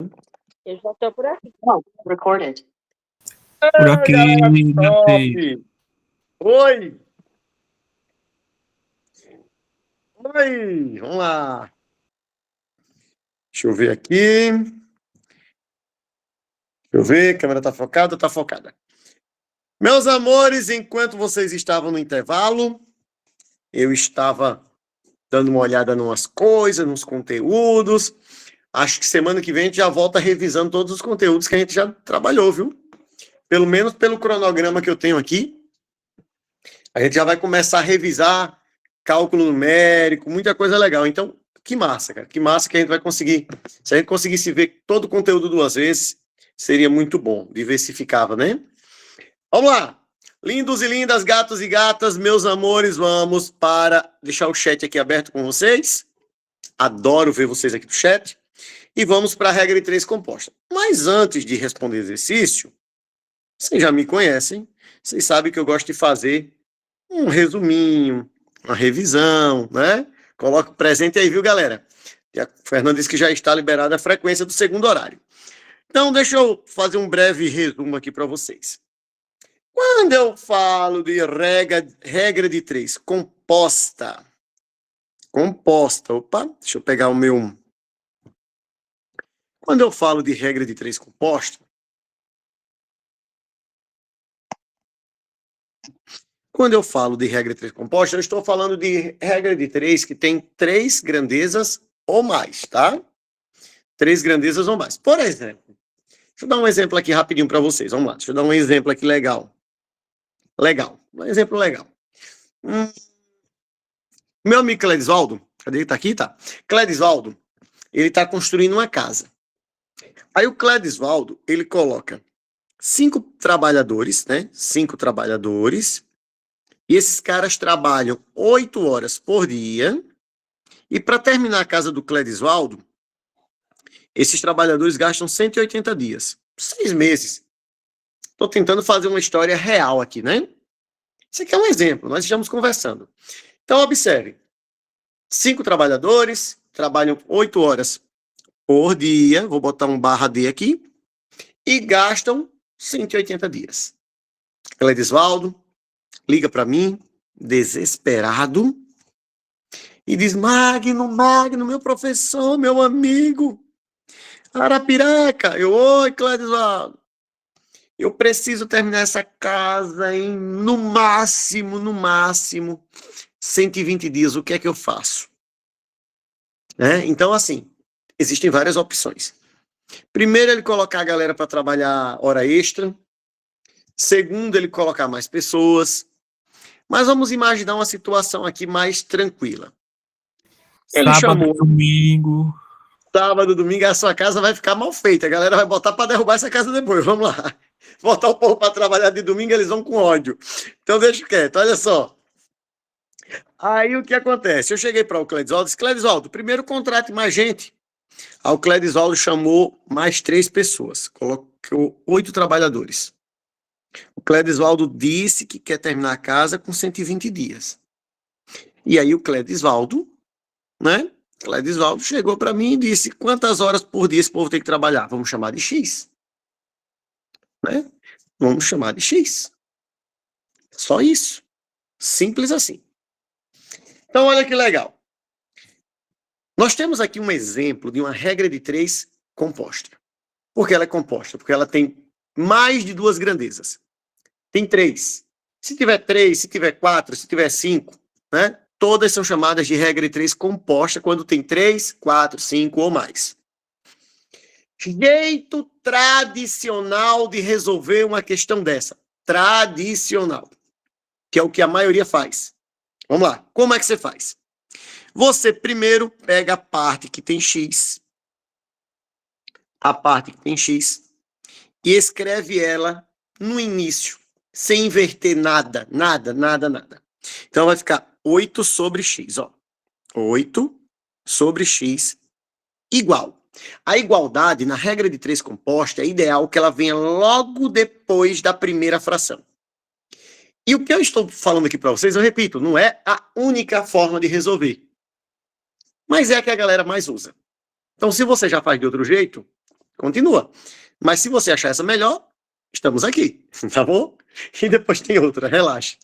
Eu já estou por aqui. Não, recorded. Por aqui, meu Top! filho. Oi! Oi! Vamos lá. Deixa eu ver aqui. Deixa eu ver, a câmera tá focada? Tá focada. Meus amores, enquanto vocês estavam no intervalo, eu estava dando uma olhada em umas coisas, nos conteúdos. Acho que semana que vem a gente já volta revisando todos os conteúdos que a gente já trabalhou, viu? Pelo menos pelo cronograma que eu tenho aqui. A gente já vai começar a revisar cálculo numérico, muita coisa legal. Então, que massa, cara. Que massa que a gente vai conseguir. Se a gente conseguisse ver todo o conteúdo 2 vezes, seria muito bom. Diversificava, né? Vamos lá. Lindos e lindas, gatos e gatas, meus amores, vamos para deixar o chat aqui aberto com vocês. Adoro ver vocês aqui no chat. E vamos para a regra de 3 composta. Mas antes de responder exercício, vocês já me conhecem, vocês sabem que eu gosto de fazer um resuminho, uma revisão, né? Coloca presente aí, viu, galera? E a Fernanda disse que já está liberada a frequência do segundo horário. Então, deixa eu fazer um breve resumo aqui para vocês. Quando eu falo de regra de 3 composta, opa, deixa eu pegar o meu... Quando eu falo de regra de 3 composta, quando eu falo de regra de 3 composta, eu estou falando de regra de 3 que tem 3 grandezas ou mais, tá? 3 grandezas ou mais. Por exemplo, deixa eu dar um exemplo aqui rapidinho para vocês. Vamos lá, deixa eu dar um exemplo aqui legal. Um exemplo legal. Meu amigo Cledisvaldo, cadê ele? Tá aqui, tá? Cledisvaldo, ele tá construindo uma casa. Aí o Cledisvaldo, ele coloca 5 trabalhadores, né? 5 trabalhadores. E esses caras trabalham 8 horas por dia. E para terminar a casa do Cledisvaldo, esses trabalhadores gastam 180 dias. 6 meses. Estou tentando fazer uma história real aqui, né? Isso aqui é um exemplo, nós estamos conversando. Então, observe. 5 trabalhadores trabalham 8 horas por dia. Vou botar um /D aqui. E gastam 180 dias. Cledisvaldo liga para mim, desesperado, e diz: Magno, meu professor, meu amigo, Arapiraca. Oi, Cledisvaldo. Eu preciso terminar essa casa em, no máximo, 120 dias. O que é que eu faço? Então, assim, existem várias opções. Primeiro, ele colocar a galera para trabalhar hora extra. Segundo, ele colocar mais pessoas. Mas vamos imaginar uma situação aqui mais tranquila. Ele chamou... Sábado, domingo, a sua casa vai ficar mal feita. A galera vai botar para derrubar essa casa depois. Vamos lá. Botar o povo para trabalhar de domingo, eles vão com ódio. Então, deixa quieto. Olha só. Aí, o que acontece? Eu cheguei para o Cledisvaldo e disse: Cledisvaldo, primeiro contrate mais gente. Aí o Cledisvaldo chamou mais 3 pessoas. Colocou 8 trabalhadores. O Cledisvaldo disse que quer terminar a casa com 120 dias. E aí o Cledisvaldo, né? Cledisvaldo chegou para mim e disse: quantas horas por dia esse povo tem que trabalhar? Vamos chamar de X. Né? Vamos chamar de X. Só isso. Simples assim. Então, olha que legal. Nós temos aqui um exemplo de uma regra de 3 composta. Por que ela é composta? Porque ela tem mais de 2 grandezas. Tem 3. Se tiver 3, se tiver 4, se tiver 5, né? Todas são chamadas de regra de 3 composta quando tem 3, 4, 5 ou mais. Jeito tradicional de resolver uma questão dessa. Tradicional. Que é o que a maioria faz. Vamos lá. Como é que você faz? Você primeiro pega a parte que tem X. A parte que tem X. E escreve ela no início. Sem inverter nada. Então vai ficar 8 sobre X, ó. 8 sobre X igual. A igualdade, na regra de 3 composta, é ideal que ela venha logo depois da primeira fração. E o que eu estou falando aqui para vocês, eu repito, não é a única forma de resolver. Mas é a que a galera mais usa. Então, se você já faz de outro jeito, Continua. Mas se você achar essa melhor, estamos aqui, tá bom? E depois tem outra, relaxa.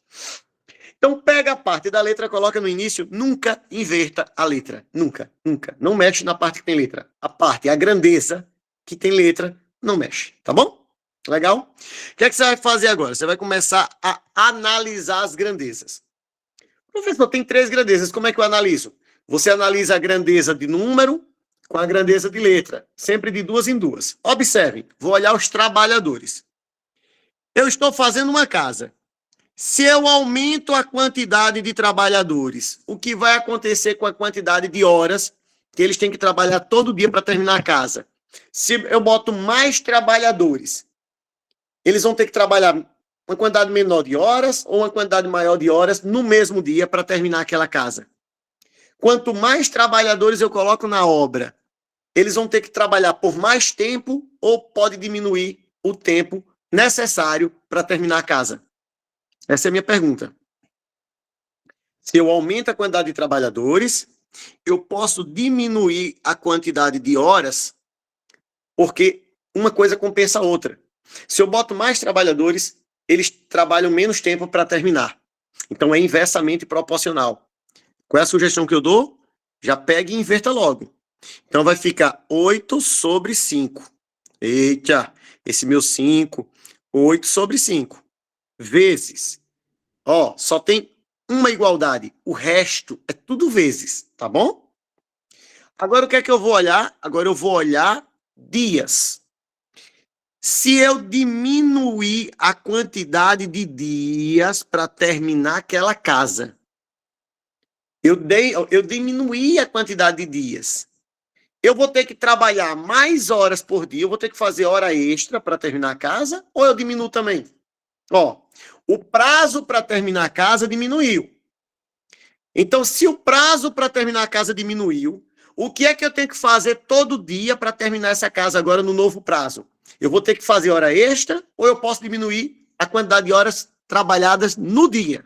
Então pega a parte da letra, coloca no início, nunca inverta a letra. Nunca, nunca. Não mexe na parte que tem letra. A parte, a grandeza que tem letra, não mexe, tá bom? Legal? O que é que você vai fazer agora? Você vai começar a analisar as grandezas. Professor, tem 3 grandezas, como é que eu analiso? Você analisa a grandeza de número com a grandeza de letra, sempre de 2 em 2. Observe, vou olhar os trabalhadores. Eu estou fazendo uma casa. Se eu aumento a quantidade de trabalhadores, o que vai acontecer com a quantidade de horas que eles têm que trabalhar todo dia para terminar a casa? Se eu boto mais trabalhadores, eles vão ter que trabalhar uma quantidade menor de horas ou uma quantidade maior de horas no mesmo dia para terminar aquela casa. Quanto mais trabalhadores eu coloco na obra, eles vão ter que trabalhar por mais tempo ou pode diminuir o tempo necessário para terminar a casa? Essa é a minha pergunta. Se eu aumento a quantidade de trabalhadores, eu posso diminuir a quantidade de horas, porque uma coisa compensa a outra. Se eu boto mais trabalhadores, eles trabalham menos tempo para terminar. Então é inversamente proporcional. Qual é a sugestão que eu dou? Já pega e inverta logo. Então vai ficar 8 sobre 5. Eita, esse meu 5, 8 sobre 5. Vezes. Ó, só tem uma igualdade. O resto é tudo vezes, tá bom? Agora o que é que eu vou olhar? Agora eu vou olhar dias. Se eu diminuir a quantidade de dias para terminar aquela casa, eu diminuí a quantidade de dias. Eu vou ter que trabalhar mais horas por dia, eu vou ter que fazer hora extra para terminar a casa, ou eu diminuo também? Ó, o prazo para terminar a casa diminuiu. Então, se o prazo para terminar a casa diminuiu, o que é que eu tenho que fazer todo dia para terminar essa casa agora no novo prazo? Eu vou ter que fazer hora extra ou eu posso diminuir a quantidade de horas trabalhadas no dia?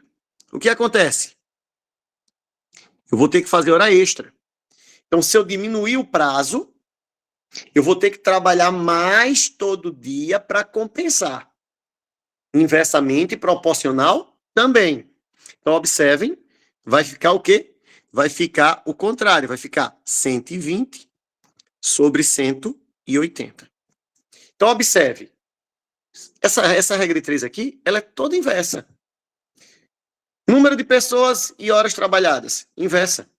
O que acontece? Eu vou ter que fazer hora extra. Então, se eu diminuir o prazo, eu vou ter que trabalhar mais todo dia para compensar. Inversamente proporcional também. Então, observem, vai ficar o quê? Vai ficar o contrário, vai ficar 120 sobre 180. Então, observe, essa regra de 3 aqui, ela é toda inversa. Número de pessoas e horas trabalhadas, inversa.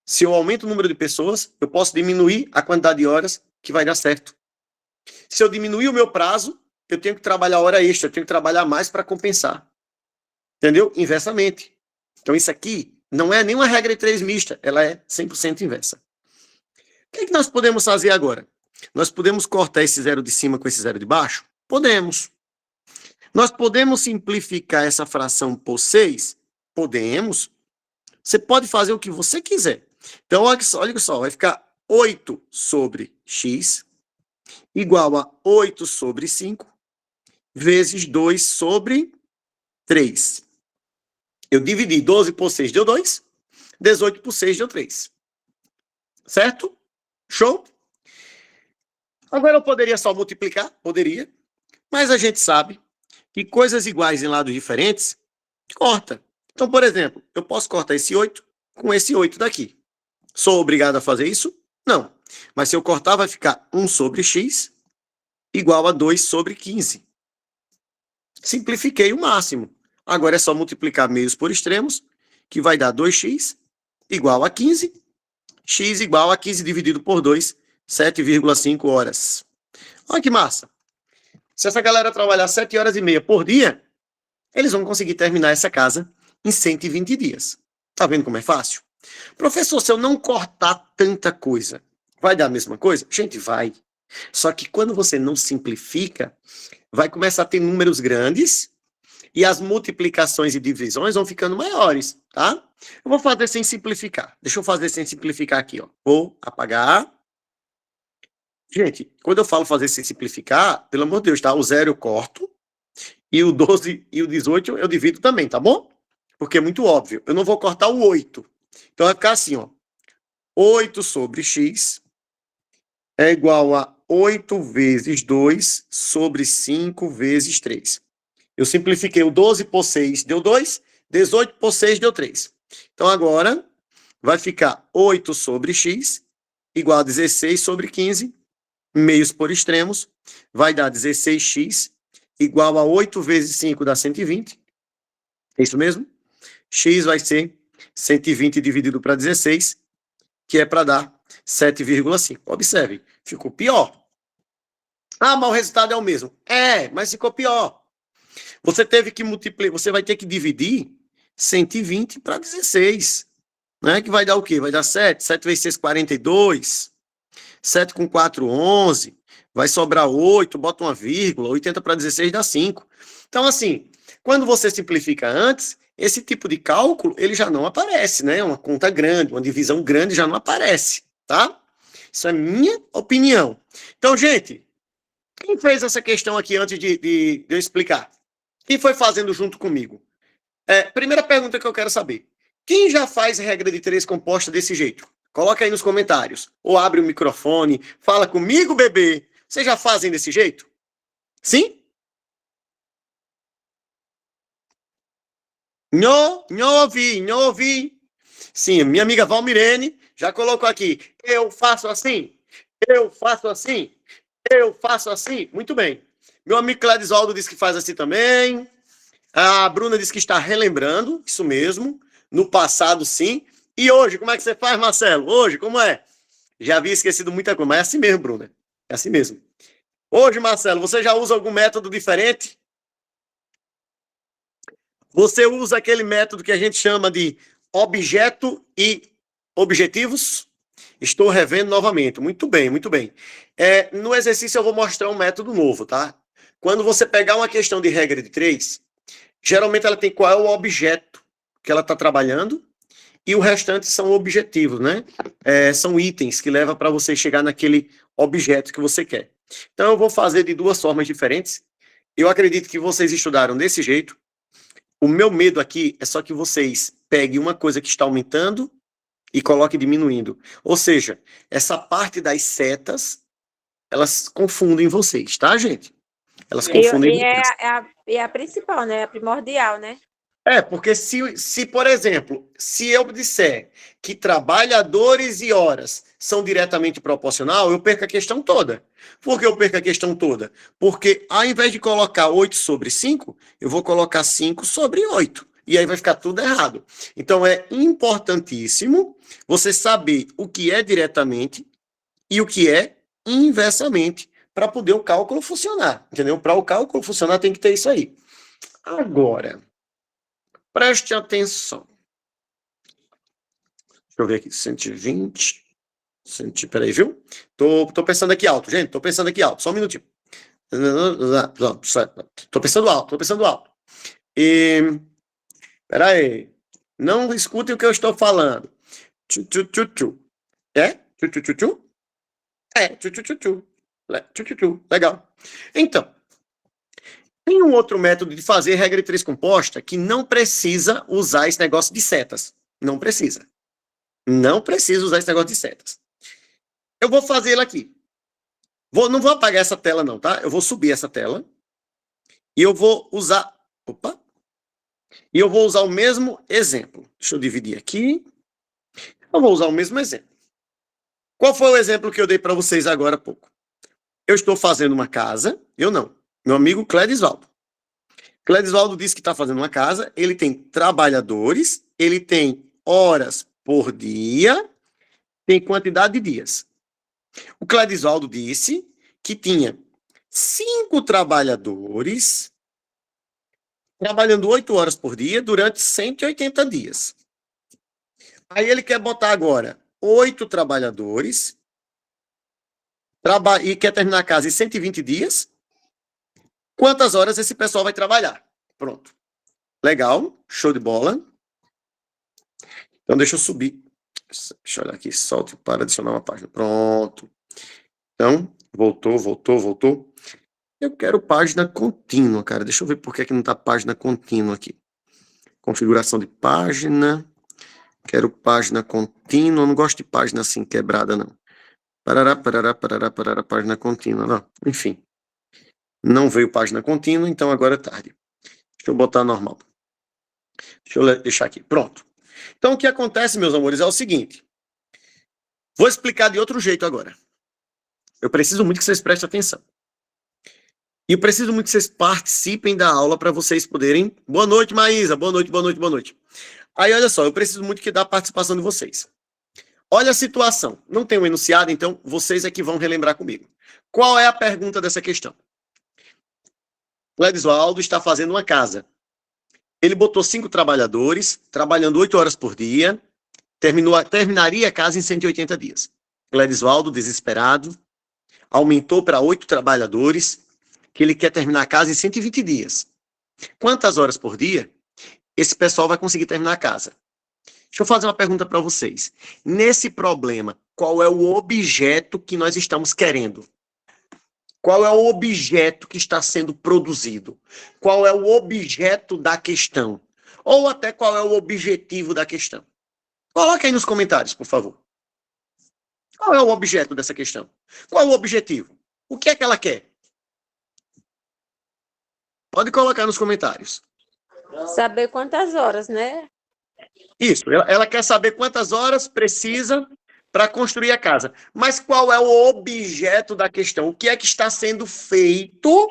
Se eu aumento o número de pessoas, eu posso diminuir a quantidade de horas que vai dar certo. Se eu diminuir o meu prazo, eu tenho que trabalhar hora extra, eu tenho que trabalhar mais para compensar. Entendeu? Inversamente. Então, isso aqui não é nenhuma regra de 3 mista, ela é 100% inversa. O que é que nós podemos fazer agora? Nós podemos cortar esse zero de cima com esse zero de baixo? Podemos. Nós podemos simplificar essa fração por 6? Podemos. Você pode fazer o que você quiser. Então, olha só, vai ficar 8 sobre x igual a 8 sobre 5 vezes 2 sobre 3. Eu dividi 12 por 6, deu 2. 18 por 6 deu 3. Certo? Show? Agora eu poderia só multiplicar? Poderia. Mas a gente sabe que coisas iguais em lados diferentes corta. Então, por exemplo, eu posso cortar esse 8 com esse 8 daqui. Sou obrigado a fazer isso? Não. Mas se eu cortar, vai ficar 1 sobre x igual a 2 sobre 15. Simplifiquei o máximo. Agora é só multiplicar meios por extremos, que vai dar 2x igual a 15. X igual a 15 dividido por 2, 7,5 horas. Olha que massa. Se essa galera trabalhar 7 horas e meia por dia, eles vão conseguir terminar essa casa em 120 dias. Tá vendo como é fácil? Professor, se eu não cortar tanta coisa, vai dar a mesma coisa? Gente, vai. Só que quando você não simplifica, vai começar a ter números grandes e as multiplicações e divisões vão ficando maiores, tá? Eu vou fazer sem simplificar. Deixa eu fazer sem simplificar aqui, ó. Vou apagar. Gente, quando eu falo fazer sem simplificar, pelo amor de Deus, tá? O 0 eu corto e o 12 e o 18 eu divido também, tá bom? Porque é muito óbvio. Eu não vou cortar o 8. Então vai ficar assim, ó. 8 sobre x é igual a 8 vezes 2 sobre 5 vezes 3. Eu simplifiquei o 12 por 6, deu 2. 18 por 6, deu 3. Então, agora, vai ficar 8 sobre x igual a 16 sobre 15, meios por extremos, vai dar 16x igual a 8 vezes 5 dá 120. É isso mesmo? X vai ser 120 dividido para 16, que é para dar 7,5. Observe, ficou pior. Ah, mas o resultado é o mesmo. É, mas ficou pior. Você teve que multiplicar, você vai ter que dividir 120 para 16. Né? Que vai dar o quê? Vai dar 7. 7 vezes 6, 42. 7 com 4, 11. Vai sobrar 8, bota uma vírgula. 80 para 16 dá 5. Então, assim, quando você simplifica antes, esse tipo de cálculo, ele já não aparece, né? Uma conta grande, uma divisão grande já não aparece, tá? Isso é minha opinião. Então, gente, quem fez essa questão aqui antes de eu explicar? Quem foi fazendo junto comigo? Primeira pergunta que eu quero saber. Quem já faz regra de 3 composta desse jeito? Coloca aí nos comentários. Ou abre o microfone. Fala comigo, bebê. Vocês já fazem desse jeito? Sim? Não ouvi. Sim, minha amiga Valmirene já colocou aqui. Eu faço assim. Eu faço assim. Eu faço assim. Muito bem. Meu amigo Cladisvaldo disse que faz assim também. A Bruna disse que está relembrando, isso mesmo, no passado sim. E hoje, como é que você faz, Marcelo? Hoje, como é? Já havia esquecido muita coisa, mas é assim mesmo, Bruna. É assim mesmo. Hoje, Marcelo, você já usa algum método diferente? Você usa aquele método que a gente chama de objeto e objetivos? Estou revendo novamente. Muito bem, muito bem. No exercício eu vou mostrar um método novo, tá? Quando você pegar uma questão de regra de 3, geralmente ela tem qual é o objeto que ela está trabalhando e o restante são objetivos, né? São itens que levam para você chegar naquele objeto que você quer. Então eu vou fazer de duas formas diferentes. Eu acredito que vocês estudaram desse jeito. O meu medo aqui é só que vocês peguem uma coisa que está aumentando e coloquem diminuindo. Ou seja, essa parte das setas, elas confundem vocês, tá, gente? Elas confundem vocês. É a principal, né? A primordial, né? Porque se, por exemplo, se eu disser que trabalhadores e horas são diretamente proporcional, eu perco a questão toda. Por que eu perco a questão toda? Porque ao invés de colocar 8 sobre 5, eu vou colocar 5 sobre 8. E aí vai ficar tudo errado. Então é importantíssimo você saber o que é diretamente e o que é inversamente para poder o cálculo funcionar. Entendeu? Para o cálculo funcionar tem que ter isso aí. Agora, preste atenção. Deixa eu ver aqui, 120. Peraí, viu? Tô pensando aqui alto, gente. Tô pensando aqui alto. Só um minutinho. Tô pensando alto. Peraí. Não escutem o que eu estou falando. Tchu. É? Tchu. Tchu. Legal. Então, tem um outro método de fazer regra de 3 composta que não precisa usar esse negócio de setas. Não precisa. Não precisa usar esse negócio de setas. Eu vou fazer ele aqui. Não vou apagar essa tela não, tá? Eu vou subir essa tela. E eu vou usar... Opa! E eu vou usar o mesmo exemplo. Deixa eu dividir aqui. Eu vou usar o mesmo exemplo. Qual foi o exemplo que eu dei para vocês agora há pouco? Eu estou fazendo uma casa. Eu não. Meu amigo Cledisvaldo. Cledisvaldo disse que está fazendo uma casa. Ele tem trabalhadores. Ele tem horas por dia. Tem quantidade de dias. O Cledisvaldo disse que tinha 5 trabalhadores trabalhando 8 horas por dia durante 180 dias. Aí ele quer botar agora 8 trabalhadores e quer terminar a casa em 120 dias. Quantas horas esse pessoal vai trabalhar? Pronto. Legal, show de bola. Então deixa eu subir. Deixa eu olhar aqui, solte para adicionar uma página. Pronto. Então, voltou. Eu quero página contínua, cara. Deixa eu ver por que não está página contínua aqui. Configuração de página. Quero página contínua. Eu não gosto de página assim quebrada, não. Página contínua. Não. Enfim. Não veio página contínua, então agora é tarde. Deixa eu botar normal. Deixa eu deixar aqui. Pronto. Então, o que acontece, meus amores, é o seguinte. Vou explicar de outro jeito agora. Eu preciso muito que vocês prestem atenção. E eu preciso muito que vocês participem da aula para vocês poderem... Boa noite, Maísa. Boa noite, boa noite, boa noite. Aí, olha só, eu preciso muito que da participação de vocês. Olha a situação. Não tem um enunciado, então vocês é que vão relembrar comigo. Qual é a pergunta dessa questão? Cledisvaldo está fazendo uma casa. Ele botou 5 trabalhadores, trabalhando 8 horas por dia, terminaria a casa em 180 dias. Cledisvaldo, desesperado, aumentou para 8 trabalhadores, que ele quer terminar a casa em 120 dias. Quantas horas por dia esse pessoal vai conseguir terminar a casa? Deixa eu fazer uma pergunta para vocês. Nesse problema, qual é o objeto que nós estamos querendo? Qual é o objeto que está sendo produzido? Qual é o objeto da questão? Ou até qual é o objetivo da questão? Coloque aí nos comentários, por favor. Qual é o objeto dessa questão? Qual é o objetivo? O que é que ela quer? Pode colocar nos comentários. Saber quantas horas, né? Isso, ela quer saber quantas horas precisa para construir a casa. Mas qual é o objeto da questão? O que é que está sendo feito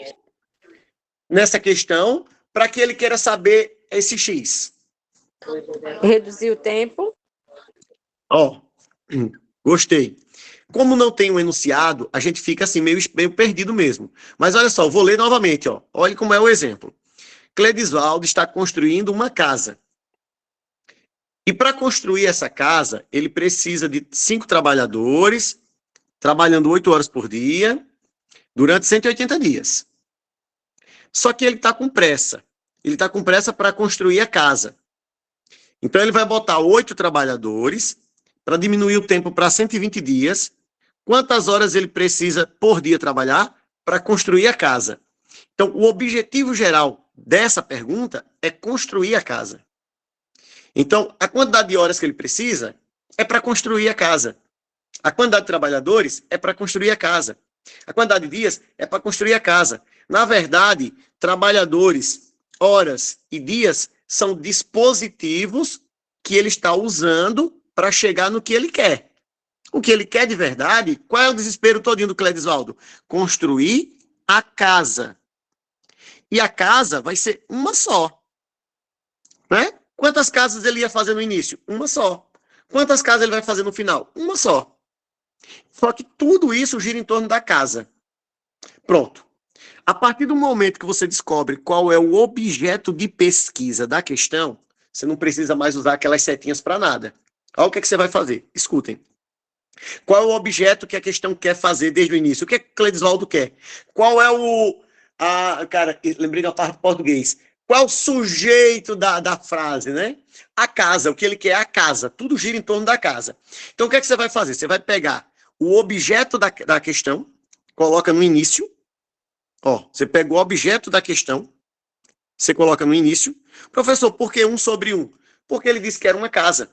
nessa questão para que ele queira saber esse X? Reduzir o tempo. Ó, gostei. Como não tem um enunciado, a gente fica assim meio perdido mesmo. Mas olha só, eu vou ler novamente, ó. Olha como é o exemplo. Cledisvaldo está construindo uma casa. E para construir essa casa, ele precisa de 5 trabalhadores, trabalhando 8 horas por dia, durante 180 dias. Só que ele está com pressa. Ele está com pressa para construir a casa. Então, ele vai botar 8 trabalhadores para diminuir o tempo para 120 dias. Quantas horas ele precisa por dia trabalhar para construir a casa? Então, o objetivo geral dessa pergunta é construir a casa. Então, a quantidade de horas que ele precisa é para construir a casa. A quantidade de trabalhadores é para construir a casa. A quantidade de dias é para construir a casa. Na verdade, trabalhadores, horas e dias são dispositivos que ele está usando para chegar no que ele quer. O que ele quer de verdade, qual é o desespero todinho do Cledisvaldo? Construir a casa. E a casa vai ser uma só. Né? Quantas casas ele ia fazer no início? Uma só. Quantas casas ele vai fazer no final? Uma só. Só que tudo isso gira em torno da casa. Pronto. A partir do momento que você descobre qual é o objeto de pesquisa da questão, você não precisa mais usar aquelas setinhas para nada. Olha o que é que você vai fazer. Escutem. Qual é o objeto que a questão quer fazer desde o início? O que é que Cledisvaldo quer? Qual é cara, lembrei da parte do português. Qual é o sujeito da frase, né? A casa, o que ele quer é a casa. Tudo gira em torno da casa. Então, o que é que você vai fazer? Você vai pegar o objeto da questão, coloca no início. Ó, você pega o objeto da questão, você coloca no início. Professor, por que 1 sobre 1? Porque ele disse que era uma casa.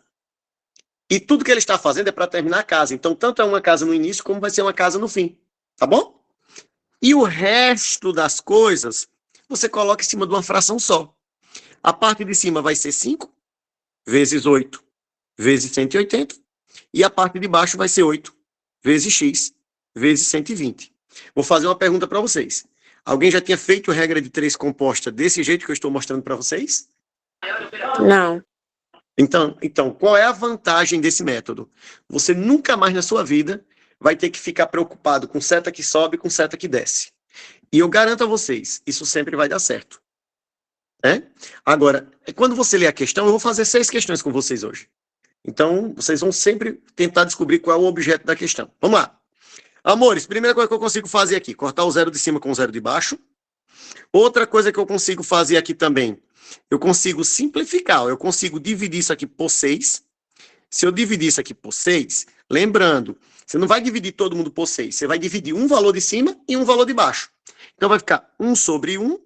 E tudo que ele está fazendo é para terminar a casa. Então, tanto é uma casa no início, como vai ser uma casa no fim. Tá bom? E o resto das coisas, você coloca em cima de uma fração só. A parte de cima vai ser 5 vezes 8 vezes 180. E a parte de baixo vai ser 8 vezes x vezes 120. Vou fazer uma pergunta para vocês. Alguém já tinha feito a regra de 3 composta desse jeito que eu estou mostrando para vocês? Não. Então, qual é a vantagem desse método? Você nunca mais na sua vida vai ter que ficar preocupado com seta que sobe e com seta que desce. E eu garanto a vocês, isso sempre vai dar certo. Agora, quando você lê a questão, eu vou fazer 6 questões com vocês hoje. Então, vocês vão sempre tentar descobrir qual é o objeto da questão. Vamos lá. Amores, primeira coisa que eu consigo fazer aqui, cortar o 0 de cima com o 0 de baixo. Outra coisa que eu consigo fazer aqui também, eu consigo simplificar, eu consigo dividir isso aqui por 6. Se eu dividir isso aqui por 6, lembrando, você não vai dividir todo mundo por 6, você vai dividir um valor de cima e um valor de baixo. Então vai ficar 1 sobre 1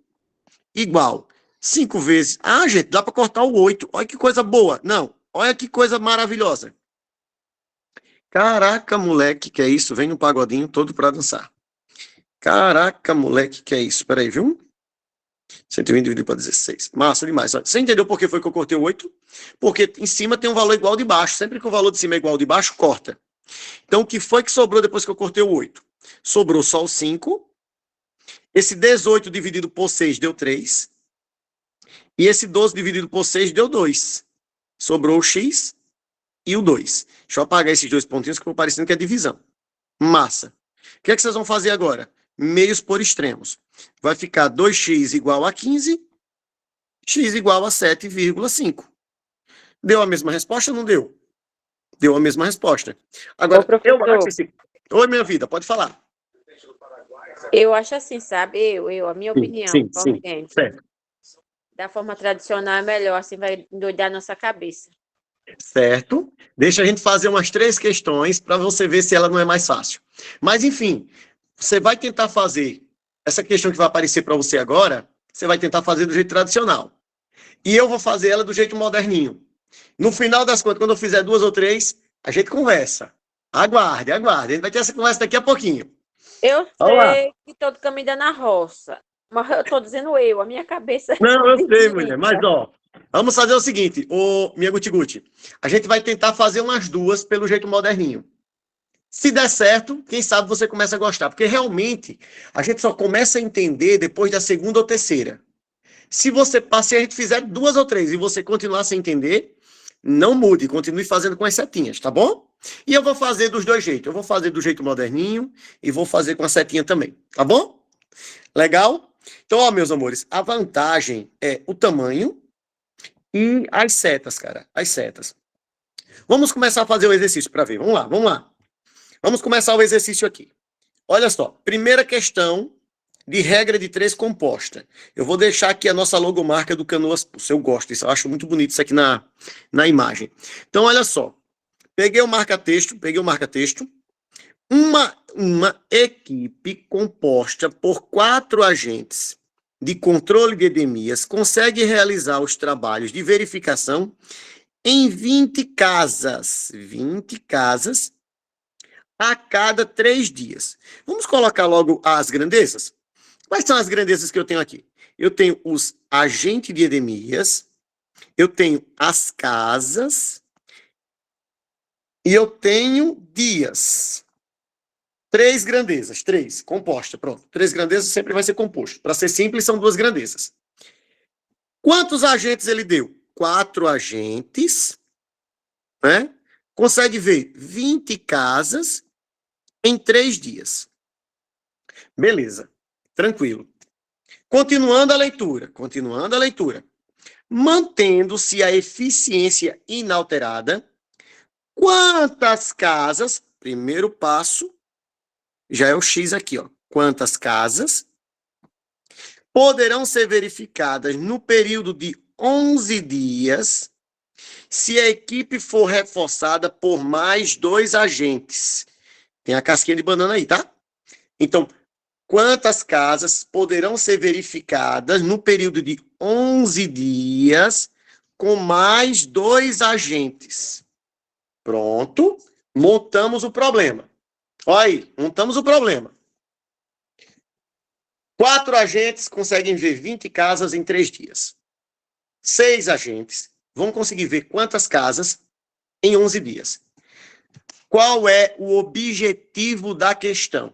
igual 5 vezes... Ah, gente, dá para cortar o 8. Olha que coisa boa. Não, olha que coisa maravilhosa. Caraca, moleque, que é isso? Vem no pagodinho todo pra dançar. Caraca, moleque, que é isso? Peraí, viu? 120 dividido para 16. Massa demais. Você entendeu por que foi que eu cortei o 8? Porque em cima tem um valor igual de baixo. Sempre que o valor de cima é igual ao de baixo, corta. Então, o que foi que sobrou depois que eu cortei o 8? Sobrou só o 5. Esse 18 dividido por 6 deu 3. E esse 12 dividido por 6 deu 2. Sobrou o x e o 2. Deixa eu apagar esses dois pontinhos que ficou parecendo que é divisão. Massa. O que é que vocês vão fazer agora? Meios por extremos. Vai ficar 2x igual a 15, x igual a 7,5. Deu a mesma resposta ou não deu? Deu a mesma resposta. Agora, Ô, professor, eu acho assim. Oi, minha vida, pode falar. eu acho assim, sabe? A minha opinião, Sim, como sim. gente, Certo. da forma tradicional é melhor, assim vai endoidar a nossa cabeça. Certo? Deixa a gente fazer umas 3 questões para você ver se ela não é mais fácil. Mas, enfim, você vai tentar fazer essa questão que vai aparecer para você agora, você vai tentar fazer do jeito tradicional. E eu vou fazer ela do jeito moderninho. No final das contas, quando eu fizer 2 ou 3, a gente conversa. Aguarde, aguarde. A gente vai ter essa conversa daqui a pouquinho. Eu Vamos lá. sei que todo caminho dá na roça, mas eu tô dizendo a minha cabeça Não, eu sei, desliga. mulher. Mas, ó, vamos fazer o seguinte, minha Guti-Guti. A gente vai tentar fazer umas 2 pelo jeito moderninho. Se der certo, quem sabe você começa a gostar. Porque realmente, a gente só começa a entender depois da segunda ou terceira. Se a gente fizer 2 ou 3 e você continuar sem entender, não mude, continue fazendo com as setinhas, tá bom? E eu vou fazer dos dois jeitos. Eu vou fazer do jeito moderninho e vou fazer com a setinha também, tá bom? Legal? Então, ó, meus amores, a vantagem é o tamanho e as setas, cara, as setas. Vamos começar a fazer o exercício para ver. Vamos lá, vamos lá. Vamos começar o exercício aqui. Olha só, primeira questão de regra de 3 composta. Eu vou deixar aqui a nossa logomarca do Canoas Pulse. Eu gosto disso, eu acho muito bonito isso aqui na imagem. Então, olha só. Peguei o marca-texto. Uma equipe composta por 4 agentes de controle de edemias consegue realizar os trabalhos de verificação em 20 casas. 20 casas a cada 3 dias. Vamos colocar logo as grandezas? Quais são as grandezas que eu tenho aqui? Eu tenho os agentes de edemias, eu tenho as casas e eu tenho dias. 3 grandezas, 3, composta, pronto. 3 grandezas sempre vai ser composto. Para ser simples, são 2 grandezas. Quantos agentes ele deu? 4 agentes, né? Consegue ver 20 casas em 3 dias. Beleza, tranquilo. Continuando a leitura. Mantendo-se a eficiência inalterada, quantas casas, primeiro passo, já é o X aqui, ó. Quantas casas poderão ser verificadas no período de 11 dias se a equipe for reforçada por mais 2 agentes? Tem a casquinha de banana aí, tá? Então, quantas casas poderão ser verificadas no período de 11 dias com mais 2 agentes? Pronto, montamos o problema. Olha aí, montamos o problema. 4 agentes conseguem ver 20 casas em 3 dias. 6 agentes vão conseguir ver quantas casas em 11 dias. Qual é o objetivo da questão?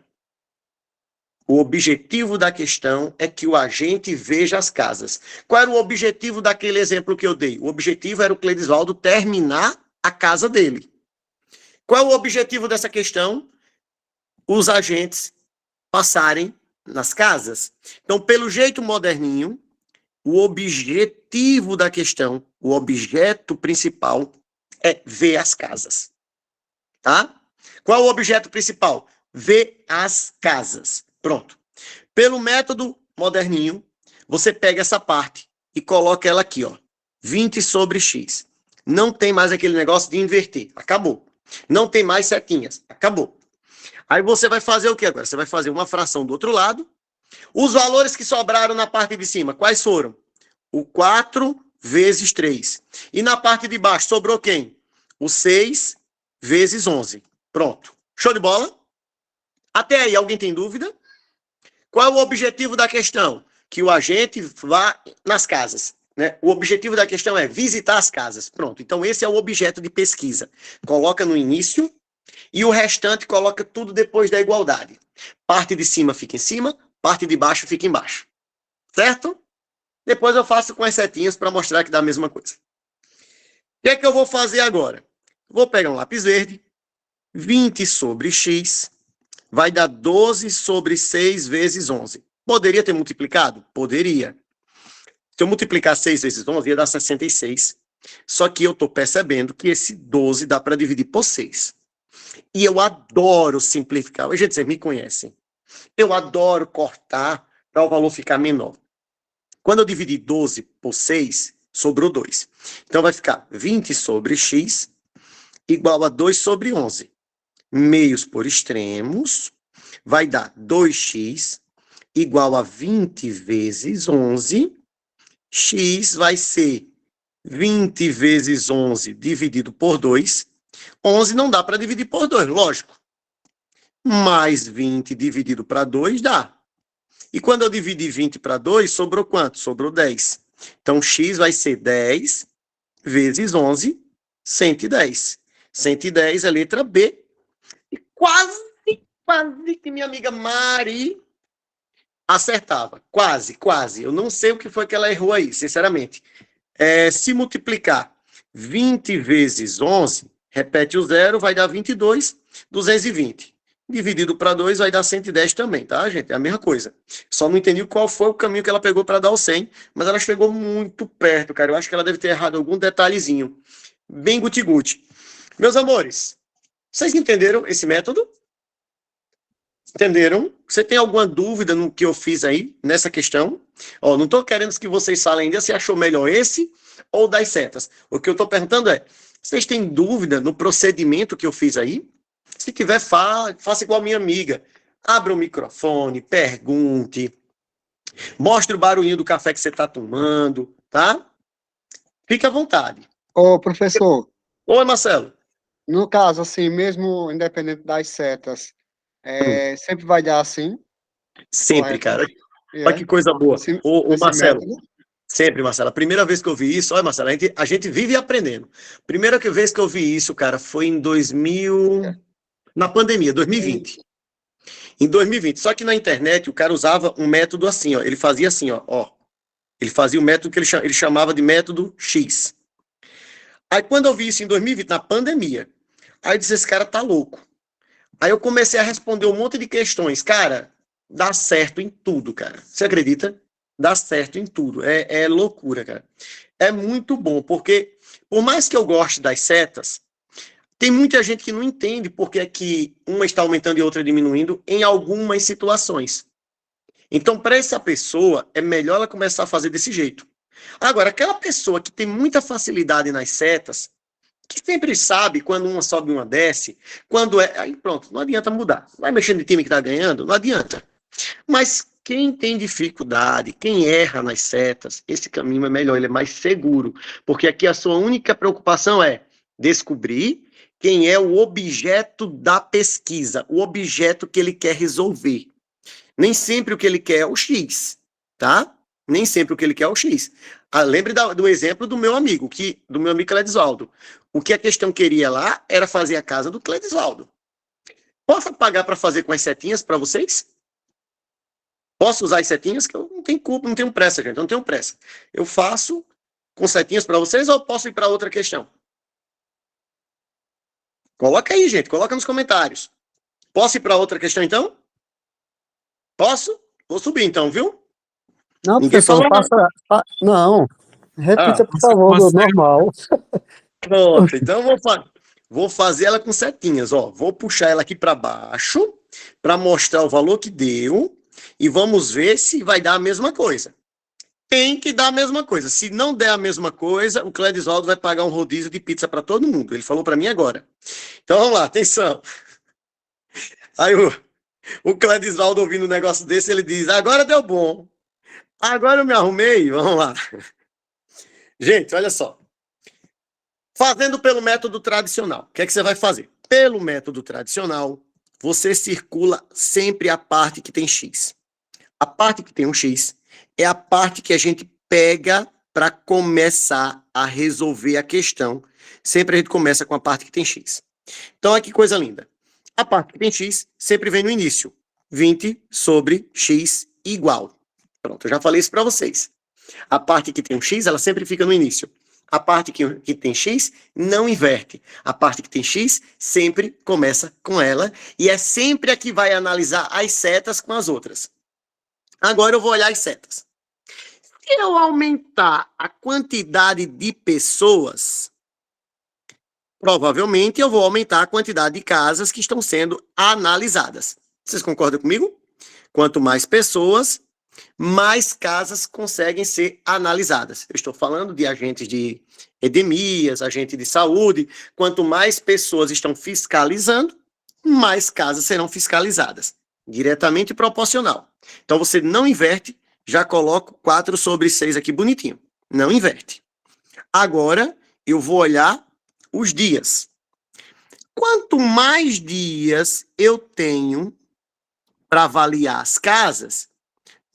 O objetivo da questão é que o agente veja as casas. Qual era o objetivo daquele exemplo que eu dei? O objetivo era o Cledisvaldo terminar a casa dele. Qual é o objetivo dessa questão? Os agentes passarem nas casas. Então, pelo jeito moderninho, o objetivo da questão, o objeto principal é ver as casas. Tá? Qual é o objeto principal? Ver as casas. Pronto. Pelo método moderninho, você pega essa parte e coloca ela aqui, ó. 20 sobre x. Não tem mais aquele negócio de inverter. Acabou. Não tem mais setinhas. Acabou. Aí você vai fazer o que agora? Você vai fazer uma fração do outro lado. Os valores que sobraram na parte de cima, quais foram? O 4 vezes 3. E na parte de baixo, sobrou quem? O 6 vezes 11. Pronto. Show de bola? Até aí, alguém tem dúvida? Qual é o objetivo da questão? Que o agente vá nas casas. Né? O objetivo da questão é visitar as casas. Pronto. Então, esse é o objeto de pesquisa. Coloca no início e o restante coloca tudo depois da igualdade. Parte de cima fica em cima, parte de baixo fica embaixo. Certo? Depois eu faço com as setinhas para mostrar que dá a mesma coisa. O que é que eu vou fazer agora? Vou pegar um lápis verde, 20 sobre x, vai dar 12 sobre 6 vezes 11. Poderia ter multiplicado? Poderia. Se eu multiplicar 6 vezes 11, ia dar 66. Só que eu estou percebendo que esse 12 dá para dividir por 6. E eu adoro simplificar. Gente, vocês me conhecem. Eu adoro cortar para o valor ficar menor. Quando eu dividir 12 por 6, sobrou 2. Então vai ficar 20 sobre x igual a 2 sobre 11. Meios por extremos vai dar 2x igual a 20 vezes 11. X vai ser 20 vezes 11 dividido por 2. 11 não dá para dividir por 2, lógico. Mais 20 dividido para 2 dá. E quando eu dividi 20 para 2, sobrou quanto? Sobrou 10. Então, x vai ser 10 vezes 11, 110. 110 é letra B. E quase que minha amiga Mari acertava. Quase. Eu não sei o que foi que ela errou aí, sinceramente. Se multiplicar 20 vezes 11, repete o zero, vai dar 22, 220. Dividido para 2 vai dar 110 também, tá, gente? É a mesma coisa. Só não entendi qual foi o caminho que ela pegou para dar o 100, mas ela chegou muito perto, cara. Eu acho que ela deve ter errado algum detalhezinho. Bem guti-guti. Meus amores, vocês entenderam esse método? Entenderam? Você tem alguma dúvida no que eu fiz aí, nessa questão? Ó, não estou querendo que vocês falem ainda se achou melhor esse ou das setas. O que eu estou perguntando é, vocês têm dúvida no procedimento que eu fiz aí? Se tiver, faça igual minha amiga. Abra o microfone, pergunte, mostre o barulhinho do café que você está tomando, tá? Fique à vontade. Ô, professor, Oi, Marcelo. no caso, assim, mesmo independente das setas, sempre vai dar assim? Sempre, Correto. cara. É. Olha que coisa boa. Ô, Esse Marcelo, método. sempre, Marcelo. A primeira vez que eu vi isso, olha, Marcelo, a gente vive aprendendo. Primeira vez que eu vi isso, cara, foi em 2000... Na pandemia, 2020. Em 2020. Só que na internet o cara usava um método assim, ó. Ele fazia assim, ó. Ele fazia o método que ele chamava de método X. Aí quando eu vi isso em 2020, na pandemia, aí eu disse, esse cara tá louco. Aí eu comecei a responder um monte de questões. Cara, dá certo em tudo, cara. Você acredita? Dá certo em tudo. É loucura, cara. É muito bom, porque por mais que eu goste das setas, tem muita gente que não entende porque é que uma está aumentando e outra diminuindo em algumas situações. Então, para essa pessoa, é melhor ela começar a fazer desse jeito. Agora, aquela pessoa que tem muita facilidade nas setas, que sempre sabe quando uma sobe e uma desce, quando é... Aí pronto, não adianta mudar. Vai mexendo de time que está ganhando? Não adianta. Mas quem tem dificuldade, quem erra nas setas, esse caminho é melhor, ele é mais seguro. Porque aqui a sua única preocupação é descobrir quem é o objeto da pesquisa, o objeto que ele quer resolver. Nem sempre o que ele quer é o X, tá? Nem sempre o que ele quer é o X. Lembre do exemplo do meu amigo Cledisvaldo. O que a questão queria lá era fazer a casa do Cledisvaldo. Posso pagar para fazer com as setinhas para vocês? Posso usar as setinhas? Que eu não tenho culpa, não tenho pressa, gente. Eu não tenho pressa. Eu faço com setinhas para vocês ou posso ir para outra questão? Coloca aí, gente. Coloca nos comentários. Posso ir para outra questão, então? Posso? Vou subir, então, viu? Não, Ninguém professor, falou nada. não. Repita, por favor, você- normal. Pronto, então vou fazer ela com setinhas, ó. Vou puxar ela aqui para baixo para mostrar o valor que deu e vamos ver se vai dar a mesma coisa. Tem que dar a mesma coisa. Se não der a mesma coisa, o Cledisvaldo vai pagar um rodízio de pizza para todo mundo. Ele falou para mim agora. Então vamos lá, atenção. Aí o Cledisvaldo ouvindo um negócio desse, ele diz, agora deu bom. Agora eu me arrumei, vamos lá. Gente, olha só. Fazendo pelo método tradicional, o que é que você vai fazer? Pelo método tradicional, você circula sempre a parte que tem X. A parte que tem um X é a parte que a gente pega para começar a resolver a questão. Sempre a gente começa com a parte que tem X. Então, olha que coisa linda. A parte que tem X sempre vem no início. 20 sobre X igual. Pronto, eu já falei isso para vocês. A parte que tem um X, ela sempre fica no início. A parte que tem X não inverte. A parte que tem X sempre começa com ela e é sempre a que vai analisar as setas com as outras. Agora eu vou olhar as setas. Se eu aumentar a quantidade de pessoas, provavelmente eu vou aumentar a quantidade de casas que estão sendo analisadas. Vocês concordam comigo? Quanto mais pessoas, mais casas conseguem ser analisadas. Eu estou falando de agentes de endemias, agente de saúde. Quanto mais pessoas estão fiscalizando, mais casas serão fiscalizadas. Diretamente proporcional. Então, você não inverte, já coloco 4 sobre 6 aqui bonitinho. Não inverte. Agora, eu vou olhar os dias. Quanto mais dias eu tenho para avaliar as casas,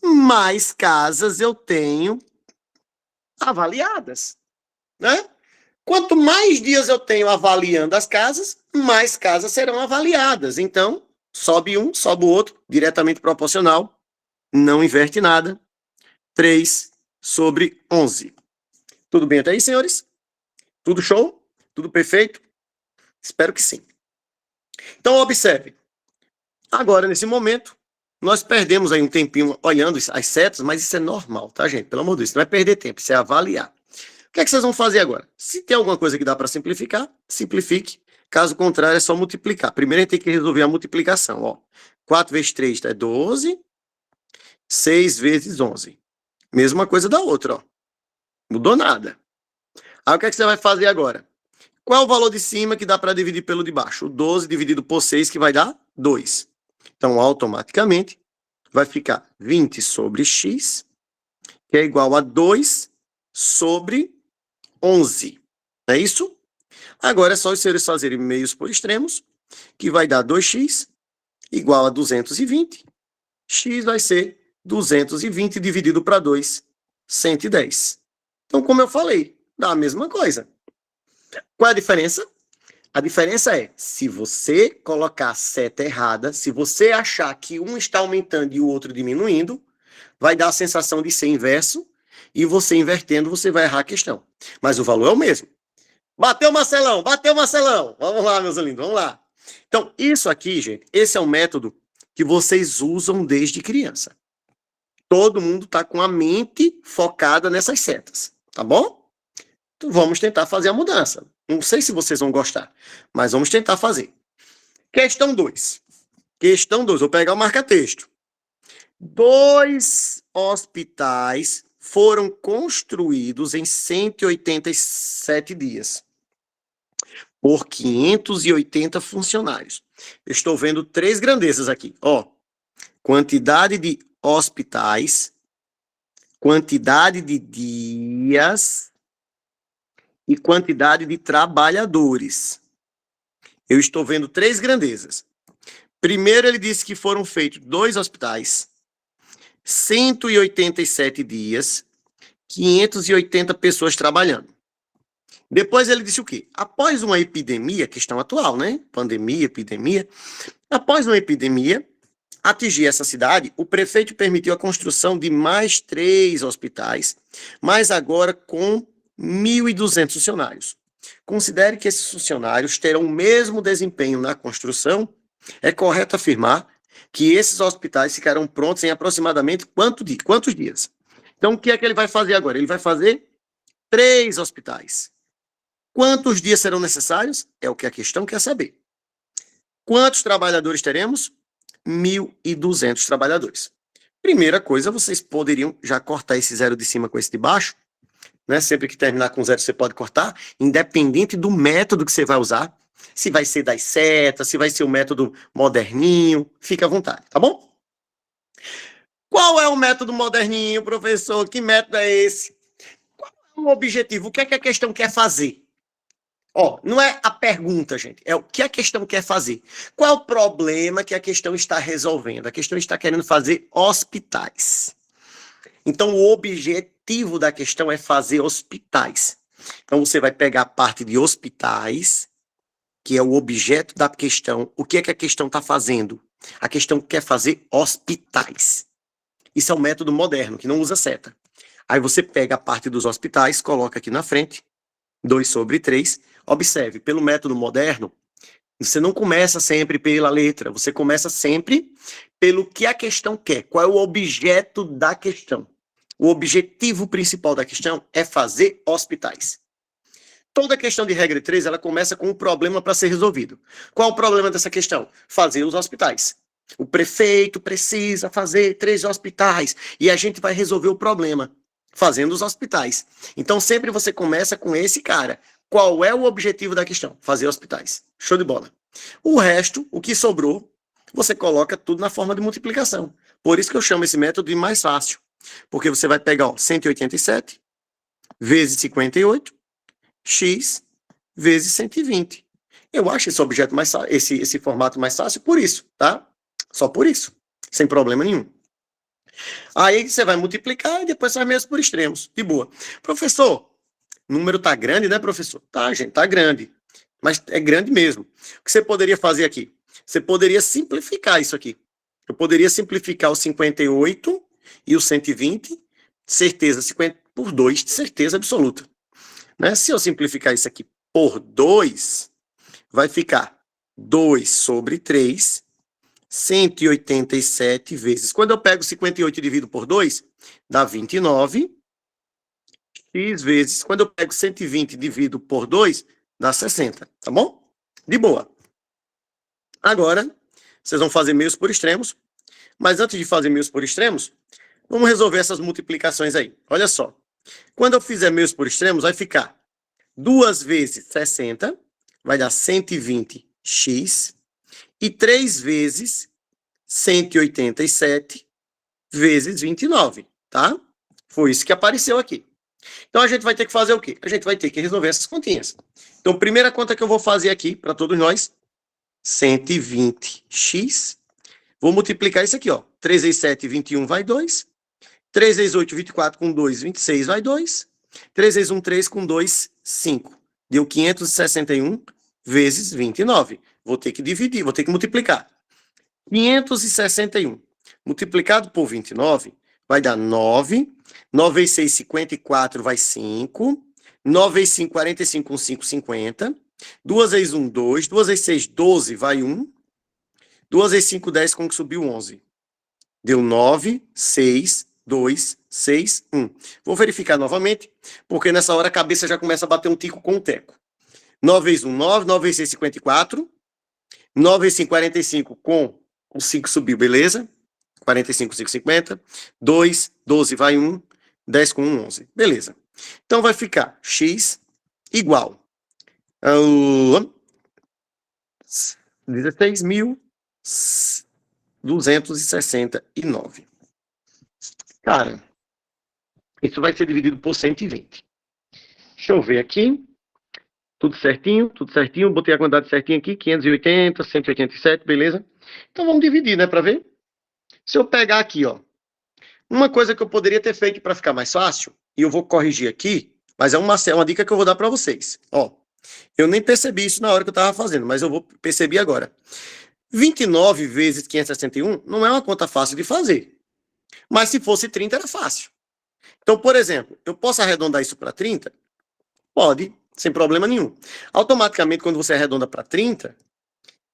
mais casas eu tenho avaliadas, né? Quanto mais dias eu tenho avaliando as casas, mais casas serão avaliadas. Então, sobe um, sobe o outro, diretamente proporcional, não inverte nada. 3 sobre 11. Tudo bem até aí, senhores? Tudo show? Tudo perfeito? Espero que sim. Então, observe. Agora, nesse momento, nós perdemos aí um tempinho olhando as setas, mas isso é normal, tá, gente? Pelo amor de Deus, não é perder tempo, isso é avaliar. O que é que vocês vão fazer agora? Se tem alguma coisa que dá para simplificar, simplifique. Caso contrário, é só multiplicar. Primeiro, a gente tem que resolver a multiplicação. Ó. 4 vezes 3 é 12. 6 vezes 11. Mesma coisa da outra, ó. Mudou nada. Aí, o que é que você vai fazer agora? Qual é o valor de cima que dá para dividir pelo de baixo? O 12 dividido por 6, que vai dar 2. Então, automaticamente, vai ficar 20 sobre x, que é igual a 2 sobre 11. É isso? Agora é só os senhores fazerem meios por extremos, que vai dar 2x igual a 220. X vai ser 220 dividido para 2, 110. Então, como eu falei, dá a mesma coisa. Qual é a diferença? A diferença é, se você colocar a seta errada, se você achar que um está aumentando e o outro diminuindo, vai dar a sensação de ser inverso, e você invertendo, você vai errar a questão. Mas o valor é o mesmo. Bateu, Marcelão! Bateu, Marcelão! Vamos lá, meus lindos, vamos lá. Então, isso aqui, gente, esse é um método que vocês usam desde criança. Todo mundo está com a mente focada nessas setas, tá bom? Então, vamos tentar fazer a mudança. Não sei se vocês vão gostar, mas vamos tentar fazer. Questão 2. Questão 2, vou pegar o marca-texto. 2 hospitais foram construídos em 187 dias por 580 funcionários. Eu estou vendo 3 grandezas aqui. Ó, quantidade de hospitais, quantidade de dias e quantidade de trabalhadores. Eu estou vendo 3 grandezas. Primeiro, ele disse que foram feitos 2 hospitais, 187 dias, 580 pessoas trabalhando. Depois ele disse o quê? Após uma epidemia, questão atual, né? Pandemia, epidemia. Após uma epidemia atingir essa cidade, o prefeito permitiu a construção de mais 3 hospitais, mas agora com 1.200 funcionários. Considere que esses funcionários terão o mesmo desempenho na construção. É correto afirmar que esses hospitais ficarão prontos em aproximadamente quantos dias? Então, o que é que ele vai fazer agora? Ele vai fazer 3 hospitais. Quantos dias serão necessários? É o que a questão quer saber. Quantos trabalhadores teremos? 1.200 trabalhadores. Primeira coisa, vocês poderiam já cortar esse 0 de cima com esse de baixo, né? Sempre que terminar com 0, você pode cortar, independente do método que você vai usar. Se vai ser das setas, se vai ser o método moderninho, fica à vontade, tá bom? Qual é o método moderninho, professor? Que método é esse? Qual é o objetivo? O que é que a questão quer fazer? Ó, não é a pergunta, gente. É o que a questão quer fazer. Qual é o problema que a questão está resolvendo? A questão está querendo fazer hospitais. Então, o objetivo da questão é fazer hospitais. Então, você vai pegar a parte de hospitais, que é o objeto da questão. O que é que a questão está fazendo? A questão quer fazer hospitais. Isso é um método moderno, que não usa seta. Aí você pega a parte dos hospitais, coloca aqui na frente, 2/3. Observe, pelo método moderno, você não começa sempre pela letra, você começa sempre pelo que a questão quer. Qual é o objeto da questão? O objetivo principal da questão é fazer hospitais. Toda questão de regra 3, ela começa com um problema para ser resolvido. Qual o problema dessa questão? Fazer os hospitais. O prefeito precisa fazer 3 hospitais e a gente vai resolver o problema fazendo os hospitais. Então, sempre você começa com esse cara. Qual é o objetivo da questão? Fazer hospitais. Show de bola. O resto, o que sobrou, você coloca tudo na forma de multiplicação. Por isso que eu chamo esse método de mais fácil. Porque você vai pegar 187 vezes 58, x vezes 120. Eu acho esse objeto mais esse formato mais fácil por isso, tá? Só por isso. Sem problema nenhum. Aí você vai multiplicar e depois faz meios por extremos. De boa. Professor, o número tá grande, né, professor? Tá, gente, tá grande. Mas é grande mesmo. O que você poderia fazer aqui? Você poderia simplificar isso aqui. Eu poderia simplificar o 58 e o 120, certeza, 50 por 2, de certeza absoluta. Né? Se eu simplificar isso aqui por 2, vai ficar 2/3, 187 vezes. Quando eu pego 58 e divido por 2, dá 29. X vezes, quando eu pego 120 e divido por 2, dá 60, tá bom? De boa. Agora, vocês vão fazer meios por extremos, mas antes de fazer meios por extremos, vamos resolver essas multiplicações aí. Olha só. Quando eu fizer meios por extremos, vai ficar 2 vezes 60, vai dar 120x, e 3 vezes 187 vezes 29, tá? Foi isso que apareceu aqui. Então, a gente vai ter que fazer o quê? A gente vai ter que resolver essas continhas. Então, primeira conta que eu vou fazer aqui, para todos nós, 120x. Vou multiplicar isso aqui, ó. 3 vezes 7, 21, vai 2. 3 vezes 8, 24, com 2, 26, vai 2. 3 vezes 1, 3, com 2, 5. Deu 561 vezes 29. Vou ter que dividir, vou ter que multiplicar. 561 multiplicado por 29 vai dar 9. 9 vezes 6, 54, vai 5. 9 vezes 5, 45, com 5, 50. 2 vezes 1, 2. 2 vezes 6, 12, vai 1. 2 vezes 5, 10, com que subiu 11. Deu 9, 6, 2, 6, 1. Vou verificar novamente, porque nessa hora a cabeça já começa a bater um tico com o teco. 9 vezes 1, 9. 9 vezes 6, 54. 9 vezes 5, 45, com o 5 subiu, beleza? 45, 5, 50. 2, 12, vai 1. 10 com 1, 11. Beleza. Então vai ficar x igual a 16.269. Cara, isso vai ser dividido por 120. Deixa eu ver aqui. Tudo certinho, tudo certinho. Botei a quantidade certinha aqui, 580, 187, beleza? Então vamos dividir, né, para ver? Se eu pegar aqui, ó, uma coisa que eu poderia ter feito para ficar mais fácil, e eu vou corrigir aqui, mas é uma dica que eu vou dar para vocês. Ó, eu nem percebi isso na hora que eu estava fazendo, mas eu vou perceber agora. 29 vezes 561 não é uma conta fácil de fazer. Mas se fosse 30, era fácil. Então, por exemplo, eu posso arredondar isso para 30? Pode, sem problema nenhum. Automaticamente, quando você arredonda para 30,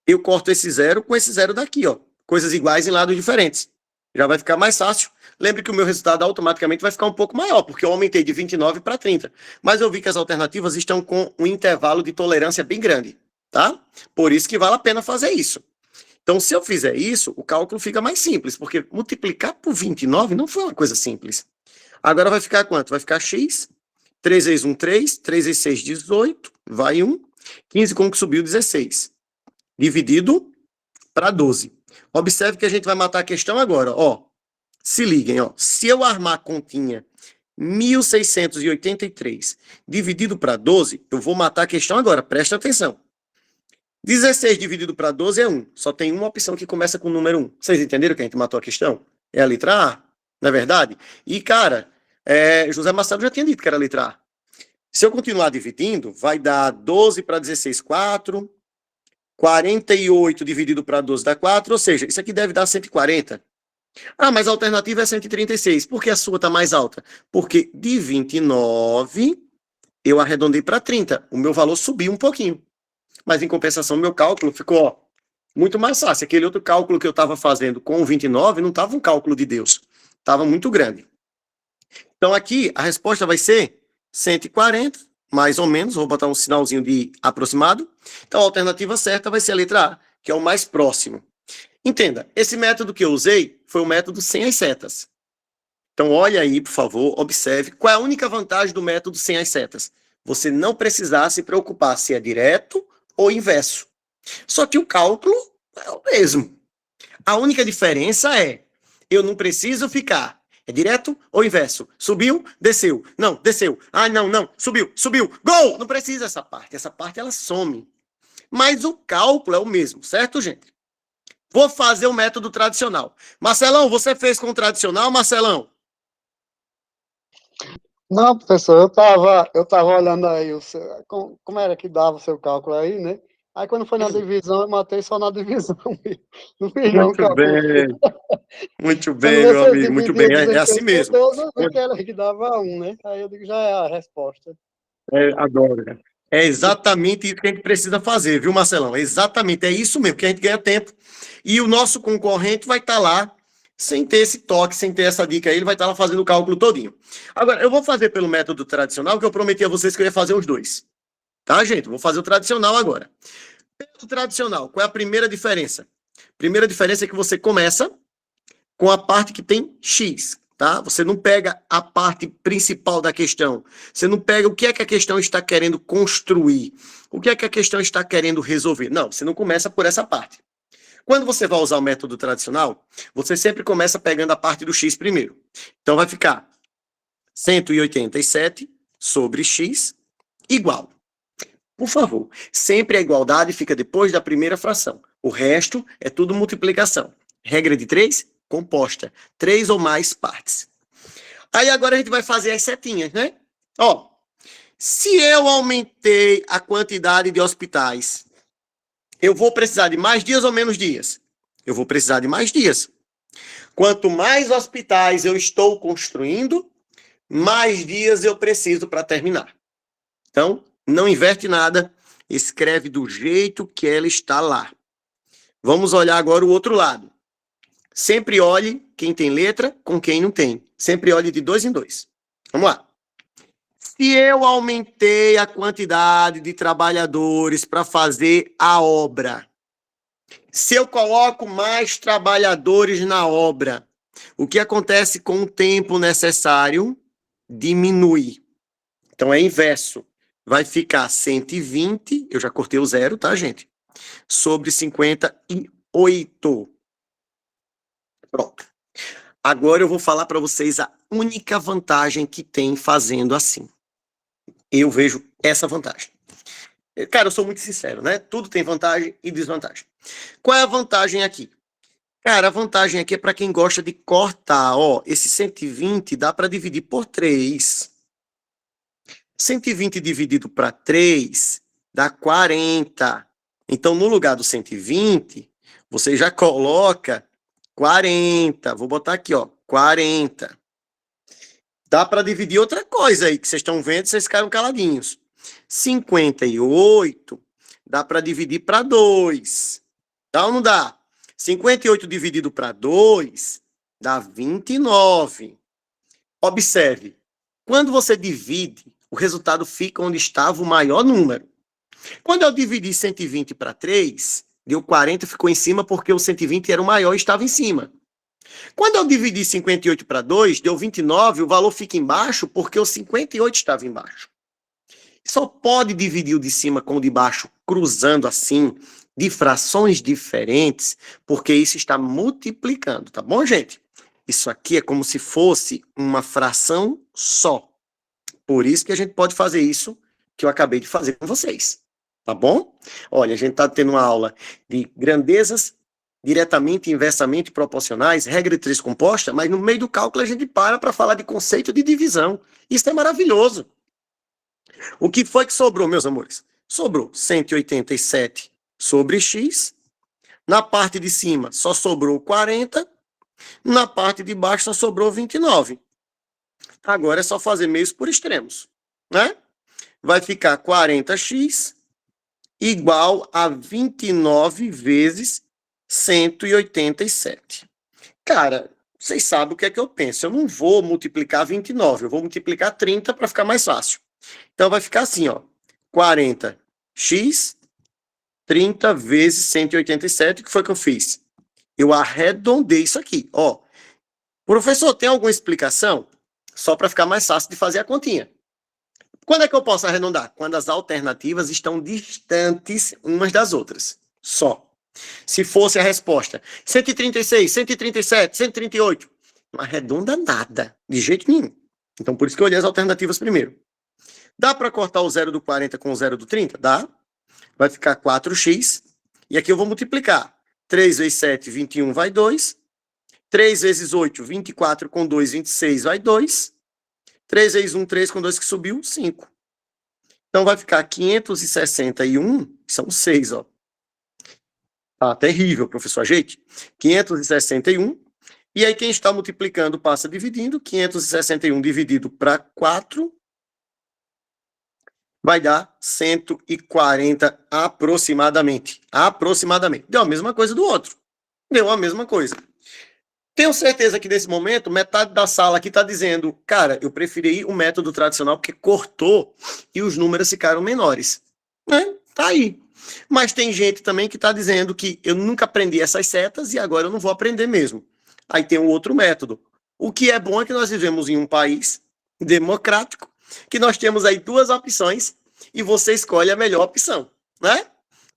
eu corto esse zero com esse zero daqui, ó. Coisas iguais em lados diferentes. Já vai ficar mais fácil. Lembre que o meu resultado automaticamente vai ficar um pouco maior, porque eu aumentei de 29 para 30. Mas eu vi que as alternativas estão com um intervalo de tolerância bem grande, tá? Por isso que vale a pena fazer isso. Então, se eu fizer isso, o cálculo fica mais simples, porque multiplicar por 29 não foi uma coisa simples. Agora vai ficar quanto? Vai ficar x, 3 vezes 1, 3, 3 vezes 6, 18, vai 1, 15 com que subiu 16, dividido para 12. Observe que a gente vai matar a questão agora, ó. Se liguem, ó. Se eu armar a continha 1.683 dividido para 12, eu vou matar a questão agora, presta atenção. 16 dividido para 12 é 1. Só tem uma opção que começa com o número 1. Vocês entenderam que a gente matou a questão? É a letra A, não é verdade? E, cara, José Marcelo já tinha dito que era a letra A. Se eu continuar dividindo, vai dar 12 para 16, 4. 48 dividido para 12 dá 4. Ou seja, isso aqui deve dar 140. Ah, mas a alternativa é 136. Por que a sua está mais alta? Porque de 29, eu arredondei para 30. O meu valor subiu um pouquinho. Mas, em compensação, meu cálculo ficou muito mais fácil. Aquele outro cálculo que eu estava fazendo com o 29 não estava um cálculo de Deus. Estava muito grande. Então, aqui, a resposta vai ser 140, mais ou menos. Vou botar um sinalzinho de aproximado. Então, a alternativa certa vai ser a letra A, que é o mais próximo. Entenda, esse método que eu usei foi o método sem as setas. Então, olha aí, por favor, observe. Qual é a única vantagem do método sem as setas? Você não precisar se preocupar se é direto ou inverso. Só que o cálculo é o mesmo. A única diferença é, eu não preciso ficar, é direto ou inverso? Subiu, desceu. Não, desceu. Ah, não, subiu. Gol! Não precisa essa parte ela some. Mas o cálculo é o mesmo, certo, gente? Vou fazer o método tradicional. Marcelão, você fez com o tradicional, Marcelão? Não, professor, eu tava olhando aí como era que dava o seu cálculo aí, né? Aí quando foi na divisão, eu matei só na divisão. Não fiz não, cálculo. Muito bem, meu amigo, muito bem. É assim mesmo. 12, eu vi que era que dava 1, né? Aí eu digo, já é a resposta. Adoro. É exatamente isso que a gente precisa fazer, viu, Marcelão? Exatamente, é isso mesmo, que a gente ganha tempo. E o nosso concorrente vai estar lá, sem ter esse toque, sem ter essa dica aí, ele vai estar lá fazendo o cálculo todinho. Agora, eu vou fazer pelo método tradicional, que eu prometi a vocês que eu ia fazer os dois. Tá, gente? Vou fazer o tradicional agora. Método tradicional, qual é a primeira diferença? Primeira diferença é que você começa com a parte que tem X, tá? Você não pega a parte principal da questão. Você não pega o que é que a questão está querendo construir. O que é que a questão está querendo resolver. Não, você não começa por essa parte. Quando você vai usar o método tradicional, você sempre começa pegando a parte do X primeiro. Então, vai ficar 187 sobre X igual. Por favor, sempre a igualdade fica depois da primeira fração. O resto é tudo multiplicação. Regra de 3, composta. 3 ou mais partes. Aí agora a gente vai fazer as setinhas, né? Ó, se eu aumentei a quantidade de hospitais, eu vou precisar de mais dias ou menos dias? Eu vou precisar de mais dias. Quanto mais hospitais eu estou construindo, mais dias eu preciso para terminar. Então, não inverte nada, escreve do jeito que ela está lá. Vamos olhar agora o outro lado. Sempre olhe quem tem letra com quem não tem. Sempre olhe de 2 em 2. Vamos lá. Se eu aumentei a quantidade de trabalhadores para fazer a obra, se eu coloco mais trabalhadores na obra, o que acontece com o tempo necessário? Diminui. Então é inverso. Vai ficar 120, eu já cortei o zero, tá, gente? Sobre 58. Pronto. Agora eu vou falar para vocês a única vantagem que tem fazendo assim. Eu vejo essa vantagem. Cara, eu sou muito sincero, né? Tudo tem vantagem e desvantagem. Qual é a vantagem aqui? Cara, a vantagem aqui é para quem gosta de cortar. Ó, esse 120 dá para dividir por 3. 120 dividido para 3 dá 40. Então, no lugar do 120, você já coloca 40. Vou botar aqui, ó, 40. Dá para dividir outra coisa aí, que vocês estão vendo, vocês ficaram caladinhos. 58 dá para dividir para 2. Dá ou não dá? 58 dividido para 2 dá 29. Observe, quando você divide, o resultado fica onde estava o maior número. Quando eu dividi 120 para 3, deu 40, ficou em cima porque o 120 era o maior e estava em cima. Quando eu dividi 58 para 2, deu 29, o valor fica embaixo porque o 58 estava embaixo. Só pode dividir o de cima com o de baixo cruzando assim, de frações diferentes, porque isso está multiplicando, tá bom, gente? Isso aqui é como se fosse uma fração só. Por isso que a gente pode fazer isso que eu acabei de fazer com vocês. Tá bom? Olha, a gente está tendo uma aula de grandezas diretamente e inversamente proporcionais, regra de três composta, mas no meio do cálculo a gente para falar de conceito de divisão. Isso é maravilhoso. O que foi que sobrou, meus amores? Sobrou 187 sobre x. Na parte de cima só sobrou 40. Na parte de baixo só sobrou 29. Agora é só fazer meios por extremos, né? Vai ficar 40x igual a 29 vezes 187. Cara, vocês sabem o que é que eu penso. Eu não vou multiplicar 29, eu vou multiplicar 30 para ficar mais fácil. Então vai ficar assim, ó. 40x 30 vezes 187, o que foi que eu fiz? Eu arredondei isso aqui, ó. Professor, tem alguma explicação? Só para ficar mais fácil de fazer a continha. Quando é que eu posso arredondar? Quando as alternativas estão distantes umas das outras. Só. Se fosse a resposta 136, 137, 138, não arredonda nada, de jeito nenhum. Então, por isso que eu olhei as alternativas primeiro. Dá para cortar o 0 do 40 com o 0 do 30? Dá. Vai ficar 4x. E aqui eu vou multiplicar. 3 vezes 7, 21 vai 2. 3 vezes 8, 24 com 2, 26 vai 2. 3 vezes 1, 3 com 2 que subiu, 5. Então vai ficar 561, são 6, ó. Tá terrível, professor Ajeite. 561. E aí quem está multiplicando passa dividindo. 561 dividido para 4 vai dar 140 aproximadamente. Aproximadamente. Deu a mesma coisa do outro. Deu a mesma coisa. Tenho certeza que nesse momento, metade da sala aqui está dizendo, cara, eu preferi o método tradicional porque cortou e os números ficaram menores. Né? Tá aí. Mas tem gente também que está dizendo que eu nunca aprendi essas setas e agora eu não vou aprender mesmo. Aí tem um outro método. O que é bom é que nós vivemos em um país democrático, que nós temos aí duas opções e você escolhe a melhor opção, né?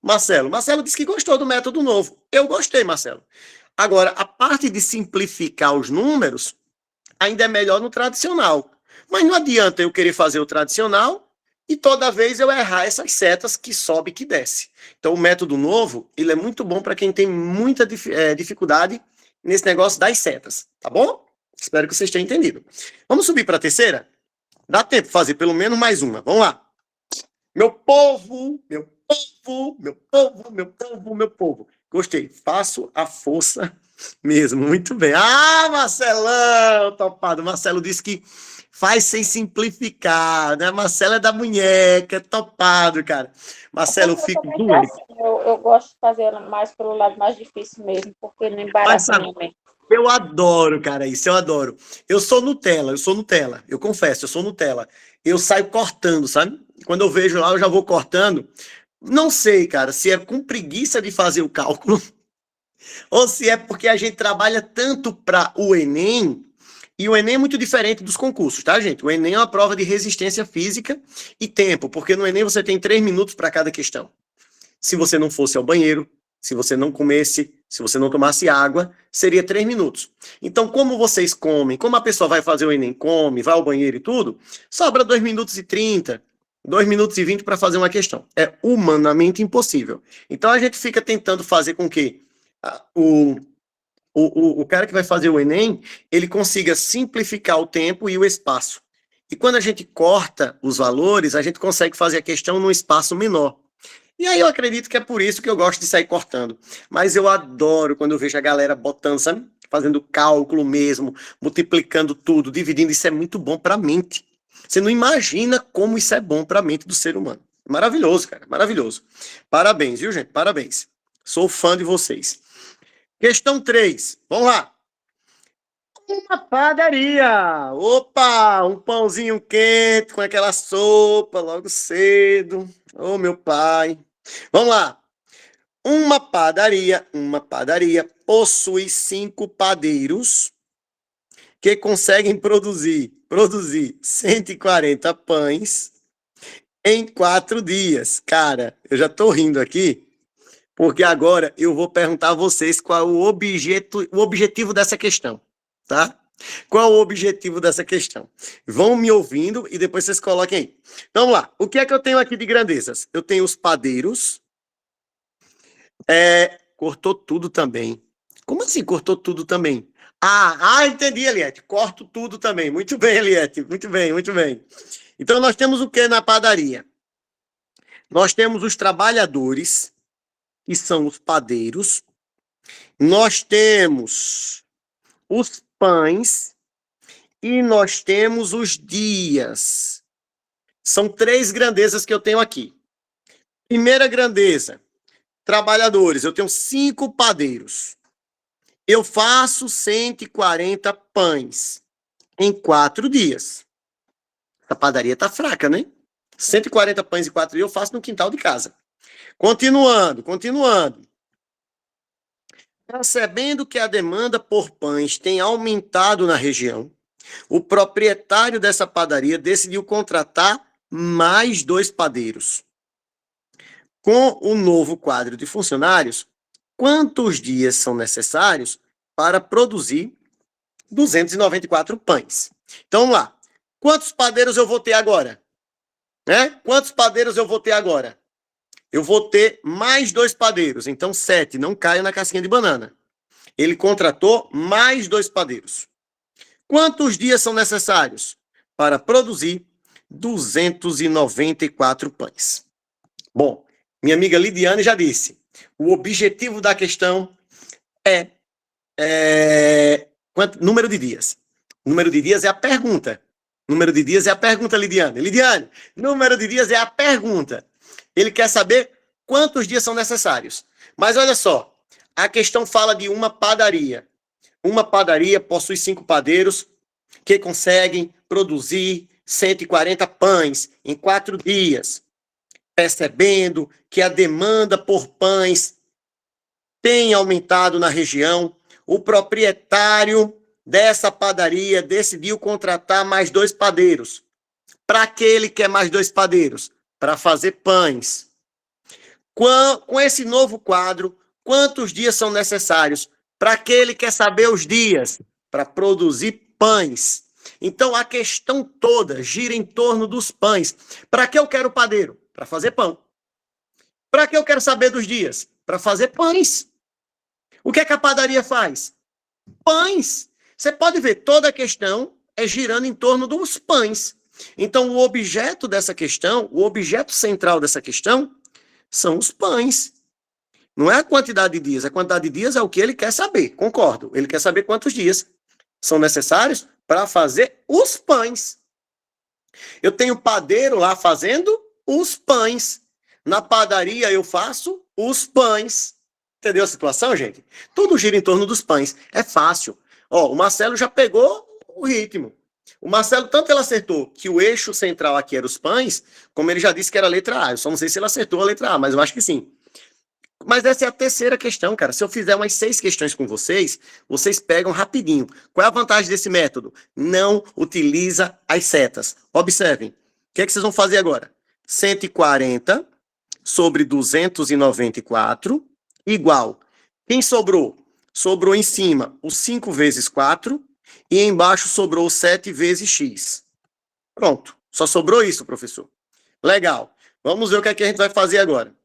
Marcelo disse que gostou do método novo. Eu gostei, Marcelo. Agora, a parte de simplificar os números ainda é melhor no tradicional. Mas não adianta eu querer fazer o tradicional e toda vez eu errar essas setas que sobe e que desce. Então, o método novo, ele é muito bom para quem tem muita dificuldade nesse negócio das setas, tá bom? Espero que vocês tenham entendido. Vamos subir para a terceira? Dá tempo de fazer pelo menos mais uma. Vamos lá. Meu povo, meu povo, meu povo, meu povo, meu povo. Gostei. Faço a força mesmo. Muito bem. Ah, Marcelão, topado. Marcelo disse que faz sem simplificar, né? Marcelo é da munheca, topado, cara. Marcelo, eu fico doente. Assim, eu gosto de fazer mais pelo lado mais difícil mesmo, porque não embaraça ninguém. Eu adoro, cara, isso, eu adoro. Eu sou Nutella. Eu confesso, eu sou Nutella. Eu saio cortando, sabe? Quando eu vejo lá, eu já vou cortando. Não sei, cara, se é com preguiça de fazer o cálculo ou se é porque a gente trabalha tanto para o Enem, e o Enem é muito diferente dos concursos, tá, gente? O Enem é uma prova de resistência física e tempo, porque no Enem você tem 3 minutos para cada questão. Se você não fosse ao banheiro, se você não comesse, se você não tomasse água, seria 3 minutos. Então, como vocês comem, como a pessoa vai fazer o Enem, come, vai ao banheiro e tudo, sobra 2 minutos e 30, 2 minutos e 20 para fazer uma questão. É humanamente impossível. Então, a gente fica tentando fazer com que o cara que vai fazer o Enem, ele consiga simplificar o tempo e o espaço. E quando a gente corta os valores, a gente consegue fazer a questão num espaço menor. E aí eu acredito que é por isso que eu gosto de sair cortando. Mas eu adoro quando eu vejo a galera botando, sabe? Fazendo cálculo mesmo, multiplicando tudo, dividindo. Isso é muito bom para a mente. Você não imagina como isso é bom para a mente do ser humano. Maravilhoso, cara, maravilhoso. Parabéns, viu, gente? Parabéns. Sou fã de vocês. Questão 3. Vamos lá. Uma padaria. Opa, um pãozinho quente com aquela sopa logo cedo. Ô, meu pai. Vamos lá. Uma padaria possui 5 padeiros que conseguem produzir 140 pães em 4 dias. Cara, eu já tô rindo aqui, porque agora eu vou perguntar a vocês qual é o objetivo dessa questão. tá? Qual o objetivo dessa questão? Vão me ouvindo e depois vocês coloquem aí. Então, vamos lá. O que é que eu tenho aqui de grandezas? Eu tenho os padeiros. Cortou tudo também. Como assim cortou tudo também? Entendi, Eliette. Corto tudo também. Muito bem, Eliette. Muito bem, muito bem. Então, nós temos o que na padaria? Nós temos os trabalhadores, que são os padeiros. Nós temos os pães e nós temos os dias. São 3 grandezas que eu tenho aqui. Primeira grandeza, trabalhadores. Eu tenho 5 padeiros. Eu faço 140 pães em 4 dias. A padaria tá fraca, né? 140 pães em 4 dias eu faço no quintal de casa. Continuando. Percebendo que a demanda por pães tem aumentado na região, o proprietário dessa padaria decidiu contratar mais 2 padeiros. Com o novo quadro de funcionários, quantos dias são necessários para produzir 294 pães? Então, vamos lá. Quantos padeiros eu vou ter agora? Quantos padeiros eu vou ter agora? Eu vou ter mais 2 padeiros, então 7, não caia na casquinha de banana. Ele contratou mais 2 padeiros. Quantos dias são necessários para produzir 294 pães? Bom, minha amiga Lidiane já disse, o objetivo da questão é número de dias. Número de dias é a pergunta. Número de dias é a pergunta, Lidiane. Lidiane, número de dias é a pergunta. Ele quer saber quantos dias são necessários. Mas olha só, a questão fala de uma padaria. Uma padaria possui 5 padeiros que conseguem produzir 140 pães em 4 dias. Percebendo que a demanda por pães tem aumentado na região, o proprietário dessa padaria decidiu contratar mais 2 padeiros. Para que ele quer mais 2 padeiros? Para fazer pães. Com esse novo quadro, quantos dias são necessários? Para que ele quer saber os dias? Para produzir pães. Então, a questão toda gira em torno dos pães. Para que eu quero padeiro? Para fazer pão. Para que eu quero saber dos dias? Para fazer pães. O que é que a padaria faz? Pães. Você pode ver, toda a questão é girando em torno dos pães. Então, o objeto dessa questão, o objeto central dessa questão, são os pães. Não é a quantidade de dias. A quantidade de dias é o que ele quer saber. Concordo. Ele quer saber quantos dias são necessários para fazer os pães. Eu tenho padeiro lá fazendo os pães. Na padaria eu faço os pães. Entendeu a situação, gente? Tudo gira em torno dos pães. É fácil. Ó, o Marcelo já pegou o ritmo. O Marcelo, tanto ele acertou que o eixo central aqui era os pães, como ele já disse que era a letra A. Eu só não sei se ele acertou a letra A, mas eu acho que sim. Mas essa é a terceira questão, cara. Se eu fizer umas 6 questões com vocês, vocês pegam rapidinho. Qual é a vantagem desse método? Não utiliza as setas. Observem. O que é que vocês vão fazer agora? 140 sobre 294 igual. Quem sobrou? Sobrou em cima o 5 vezes 4 e embaixo sobrou 7 vezes x. Pronto. Só sobrou isso, professor. Legal. Vamos ver o que é que a gente vai fazer agora.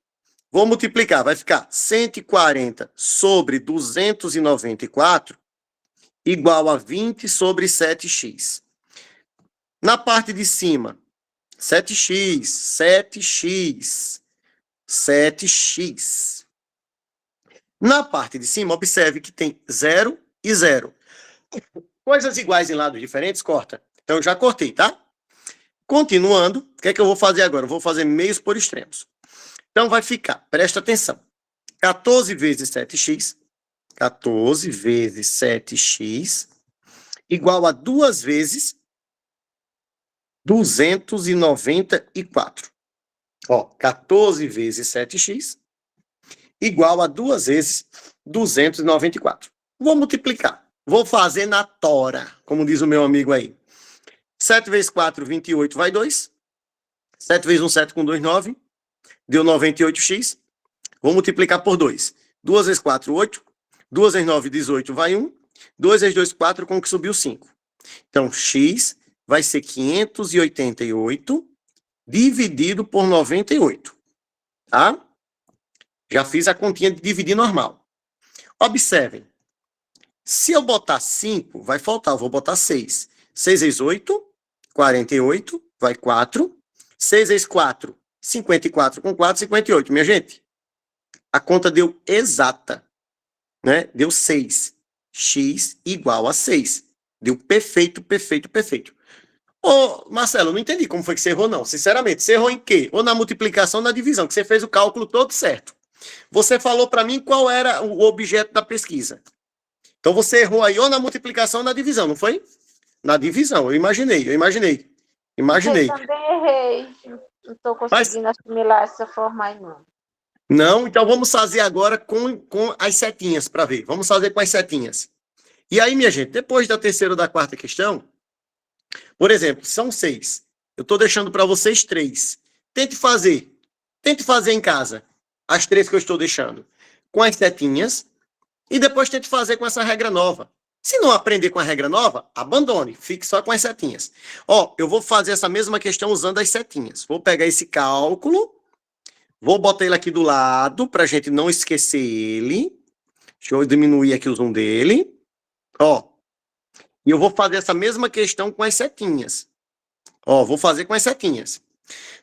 Vou multiplicar. Vai ficar 140 sobre 294 igual a 20 sobre 7x. Na parte de cima, 7x, 7x, 7x. Na parte de cima, observe que tem 0 e 0. Coisas iguais em lados diferentes, corta. Então, eu já cortei, tá? Continuando, o que é que eu vou fazer agora? Eu vou fazer meios por extremos. Então, vai ficar, presta atenção, 14 vezes 7x, 14 vezes 7x, igual a 2 vezes 294. Ó, 14 vezes 7x, igual a 2 vezes 294. Vou multiplicar. Vou fazer na tora, como diz o meu amigo aí. 7 vezes 4, 28, vai 2. 7 vezes 1, 7 com 2, 9. Deu 98x. Vou multiplicar por 2. 2 vezes 4, 8. 2 vezes 9, 18, vai 1. 2 vezes 2, 4, com que subiu 5. Então, x vai ser 588 dividido por 98. Tá? Já fiz a continha de dividir normal. Observem. Se eu botar 5, vai faltar. Eu vou botar 6. 6 vezes 8, 48, vai 4. 6 vezes 4, 54 com 4, 58. Minha gente, a conta deu exata. Né? Deu 6. X igual a 6. Deu perfeito, perfeito, perfeito. Ô, Marcelo, eu não entendi como foi que você errou, não. Sinceramente, você errou em quê? Ou na multiplicação ou na divisão, que você fez o cálculo todo certo. Você falou para mim qual era o objeto da pesquisa. Então você errou aí ou na multiplicação ou na divisão, não foi? Na divisão, eu imaginei. Eu também errei. Não estou conseguindo assimilar essa forma aí, não. Não, então vamos fazer agora com as setinhas para ver. Vamos fazer com as setinhas. E aí, minha gente, depois da terceira ou da quarta questão, por exemplo, são 6. Eu estou deixando para vocês 3. Tente fazer em casa as 3 que eu estou deixando com as setinhas e depois tente fazer com essa regra nova. Se não aprender com a regra nova, abandone, fique só com as setinhas. Ó, eu vou fazer essa mesma questão usando as setinhas. Vou pegar esse cálculo, vou botar ele aqui do lado para a gente não esquecer ele. Deixa eu diminuir aqui o zoom dele. Ó, e eu vou fazer essa mesma questão com as setinhas. Ó, vou fazer com as setinhas.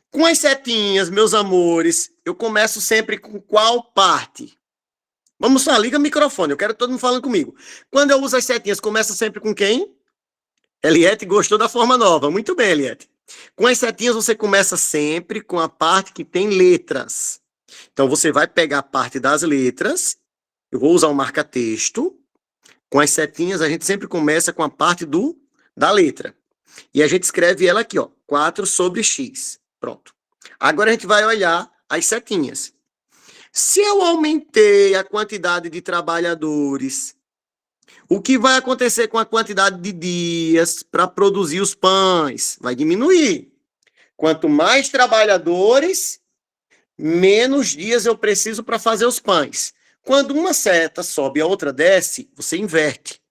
Com as setinhas, meus amores, eu começo sempre com qual parte? Vamos lá, liga o microfone, eu quero todo mundo falando comigo. Quando eu uso as setinhas, começa sempre com quem? Eliette gostou da forma nova. Muito bem, Eliette. Com as setinhas, você começa sempre com a parte que tem letras. Então, você vai pegar a parte das letras. Eu vou usar um marca-texto. Com as setinhas, a gente sempre começa com a parte da letra. E a gente escreve ela aqui, ó, 4 sobre x. Pronto. Agora a gente vai olhar as setinhas. Se eu aumentei a quantidade de trabalhadores, o que vai acontecer com a quantidade de dias para produzir os pães? Vai diminuir. Quanto mais trabalhadores, menos dias eu preciso para fazer os pães. Quando uma seta sobe e a outra desce, você inverte.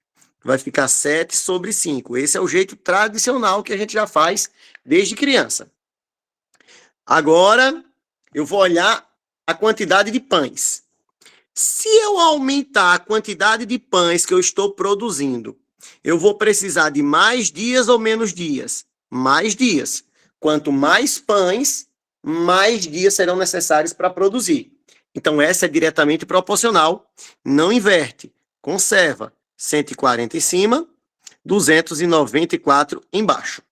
Vai ficar 7 sobre 5. Esse é o jeito tradicional que a gente já faz desde criança. Agora, eu vou olhar a quantidade de pães. Se eu aumentar a quantidade de pães que eu estou produzindo, eu vou precisar de mais dias ou menos dias? Mais dias. Quanto mais pães, mais dias serão necessários para produzir. Então, essa é diretamente proporcional. Não inverte. Conserva 140 em cima, 294 embaixo.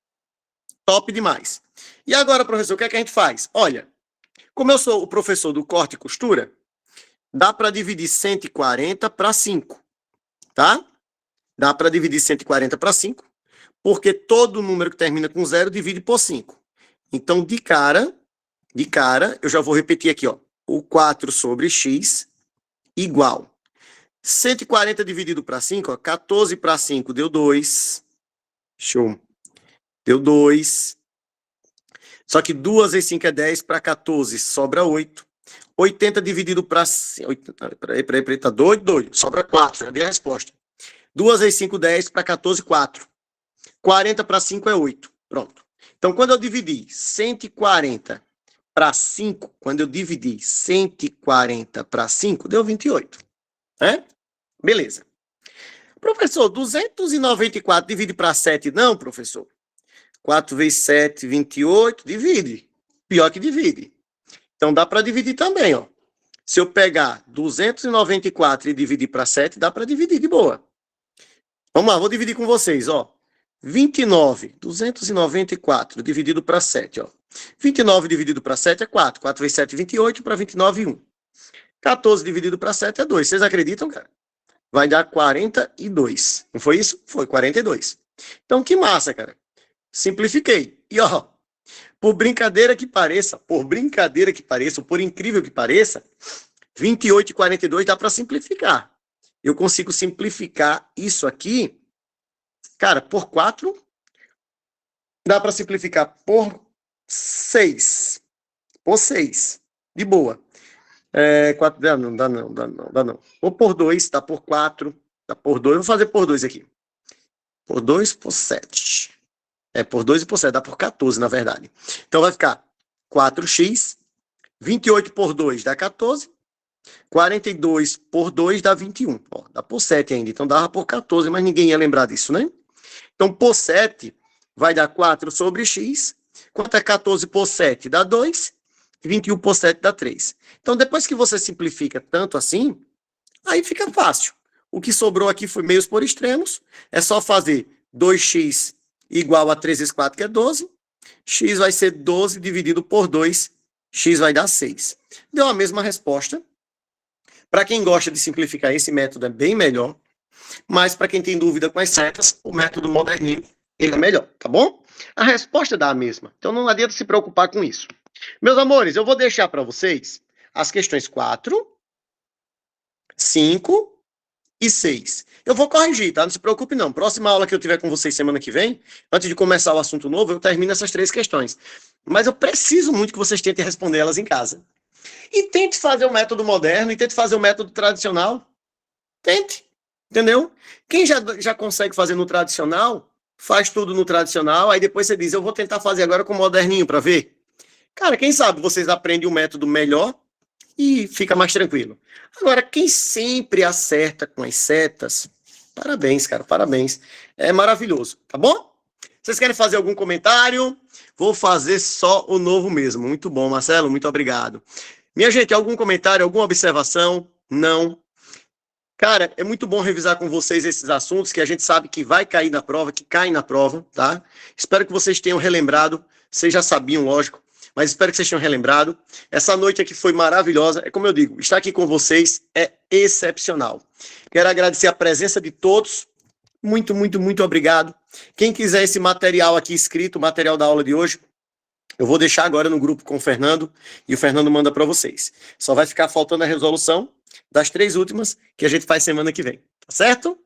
Top demais. E agora, professor, o que é que a gente faz? Olha, como eu sou o professor do corte e costura, dá para dividir 140 para 5, tá? Dá para dividir 140 para 5, porque todo número que termina com 0 divide por 5. Então, de cara, eu já vou repetir aqui, ó. O 4 sobre x igual 140 dividido para 5, ó, 14 para 5 deu 2. Show. Deu 2. Só que 2 vezes 5 é 10, para 14 sobra 8. 80 dividido para... Peraí, tá doido. Sobra 4, já dei a resposta. 2 vezes 5, 10, para 14, 4. 40 para 5 é 8. Pronto. Então, quando eu dividi 140 para 5, quando eu dividi 140 para 5, deu 28. É? Beleza. Professor, 294 divide para 7, não, professor? 4 vezes 7, 28, divide. Pior que divide. Então, dá para dividir também, ó. Se eu pegar 294 e dividir para 7, dá para dividir de boa. Vamos lá, vou dividir com vocês, ó. 294 dividido para 7, ó. 29 dividido para 7 é 4. 4 vezes 7, 28, para 29, 1. 14 dividido para 7 é 2. Vocês acreditam, cara? Vai dar 42. Não foi isso? Foi 42. Então, que massa, cara. Simplifiquei. E, ó, por brincadeira que pareça, ou por incrível que pareça, 28 e 42 dá para simplificar. Eu consigo simplificar isso aqui, cara, por 4. Dá para simplificar por 6. Por 6. De boa. 4, dá não. Ou por 2, dá por 4. Dá por 2, vou fazer por 2 aqui. Por 2 por 7. Por 2 e por 7, dá por 14, na verdade. Então vai ficar 4x, 28 por 2 dá 14, 42 por 2 dá 21. Ó, dá por 7 ainda, então dava por 14, mas ninguém ia lembrar disso, né? Então, por 7 vai dar 4 sobre x. Quanto é 14 por 7? Dá 2. 21 por 7 dá 3. Então, depois que você simplifica tanto assim, aí fica fácil. O que sobrou aqui foi meios por extremos. É só fazer 2x igual a 3 vezes 4, que é 12. X vai ser 12 dividido por 2. X vai dar 6. Deu a mesma resposta. Para quem gosta de simplificar, esse método é bem melhor. Mas para quem tem dúvida com as setas, o método moderninho, ele é melhor, tá bom? A resposta dá a mesma. Então não adianta se preocupar com isso. Meus amores, eu vou deixar para vocês as questões 4, 5 e 6. Eu vou corrigir, tá? Não se preocupe não. Próxima aula que eu tiver com vocês semana que vem, antes de começar o assunto novo, eu termino essas 3 questões. Mas eu preciso muito que vocês tentem responder elas em casa. E tente fazer o método moderno e tente fazer o método tradicional. Tente. Entendeu? Quem já consegue fazer no tradicional, faz tudo no tradicional, aí depois você diz, eu vou tentar fazer agora com o moderninho para ver. Cara, quem sabe vocês aprendem um método melhor e fica mais tranquilo. Agora, quem sempre acerta com as setas, parabéns, cara, parabéns. É maravilhoso, tá bom? Vocês querem fazer algum comentário? Vou fazer só o novo mesmo. Muito bom, Marcelo, muito obrigado. Minha gente, algum comentário, alguma observação? Não. Cara, é muito bom revisar com vocês esses assuntos que a gente sabe que vai cair na prova, que caem na prova, tá? Espero que vocês tenham relembrado. Vocês já sabiam, lógico, mas espero que vocês tenham relembrado. Essa noite aqui foi maravilhosa. É como eu digo, estar aqui com vocês é excepcional. Quero agradecer a presença de todos. Muito, muito, muito obrigado. Quem quiser esse material aqui escrito, o material da aula de hoje, eu vou deixar agora no grupo com o Fernando e o Fernando manda para vocês. Só vai ficar faltando a resolução das 3 últimas que a gente faz semana que vem, tá certo?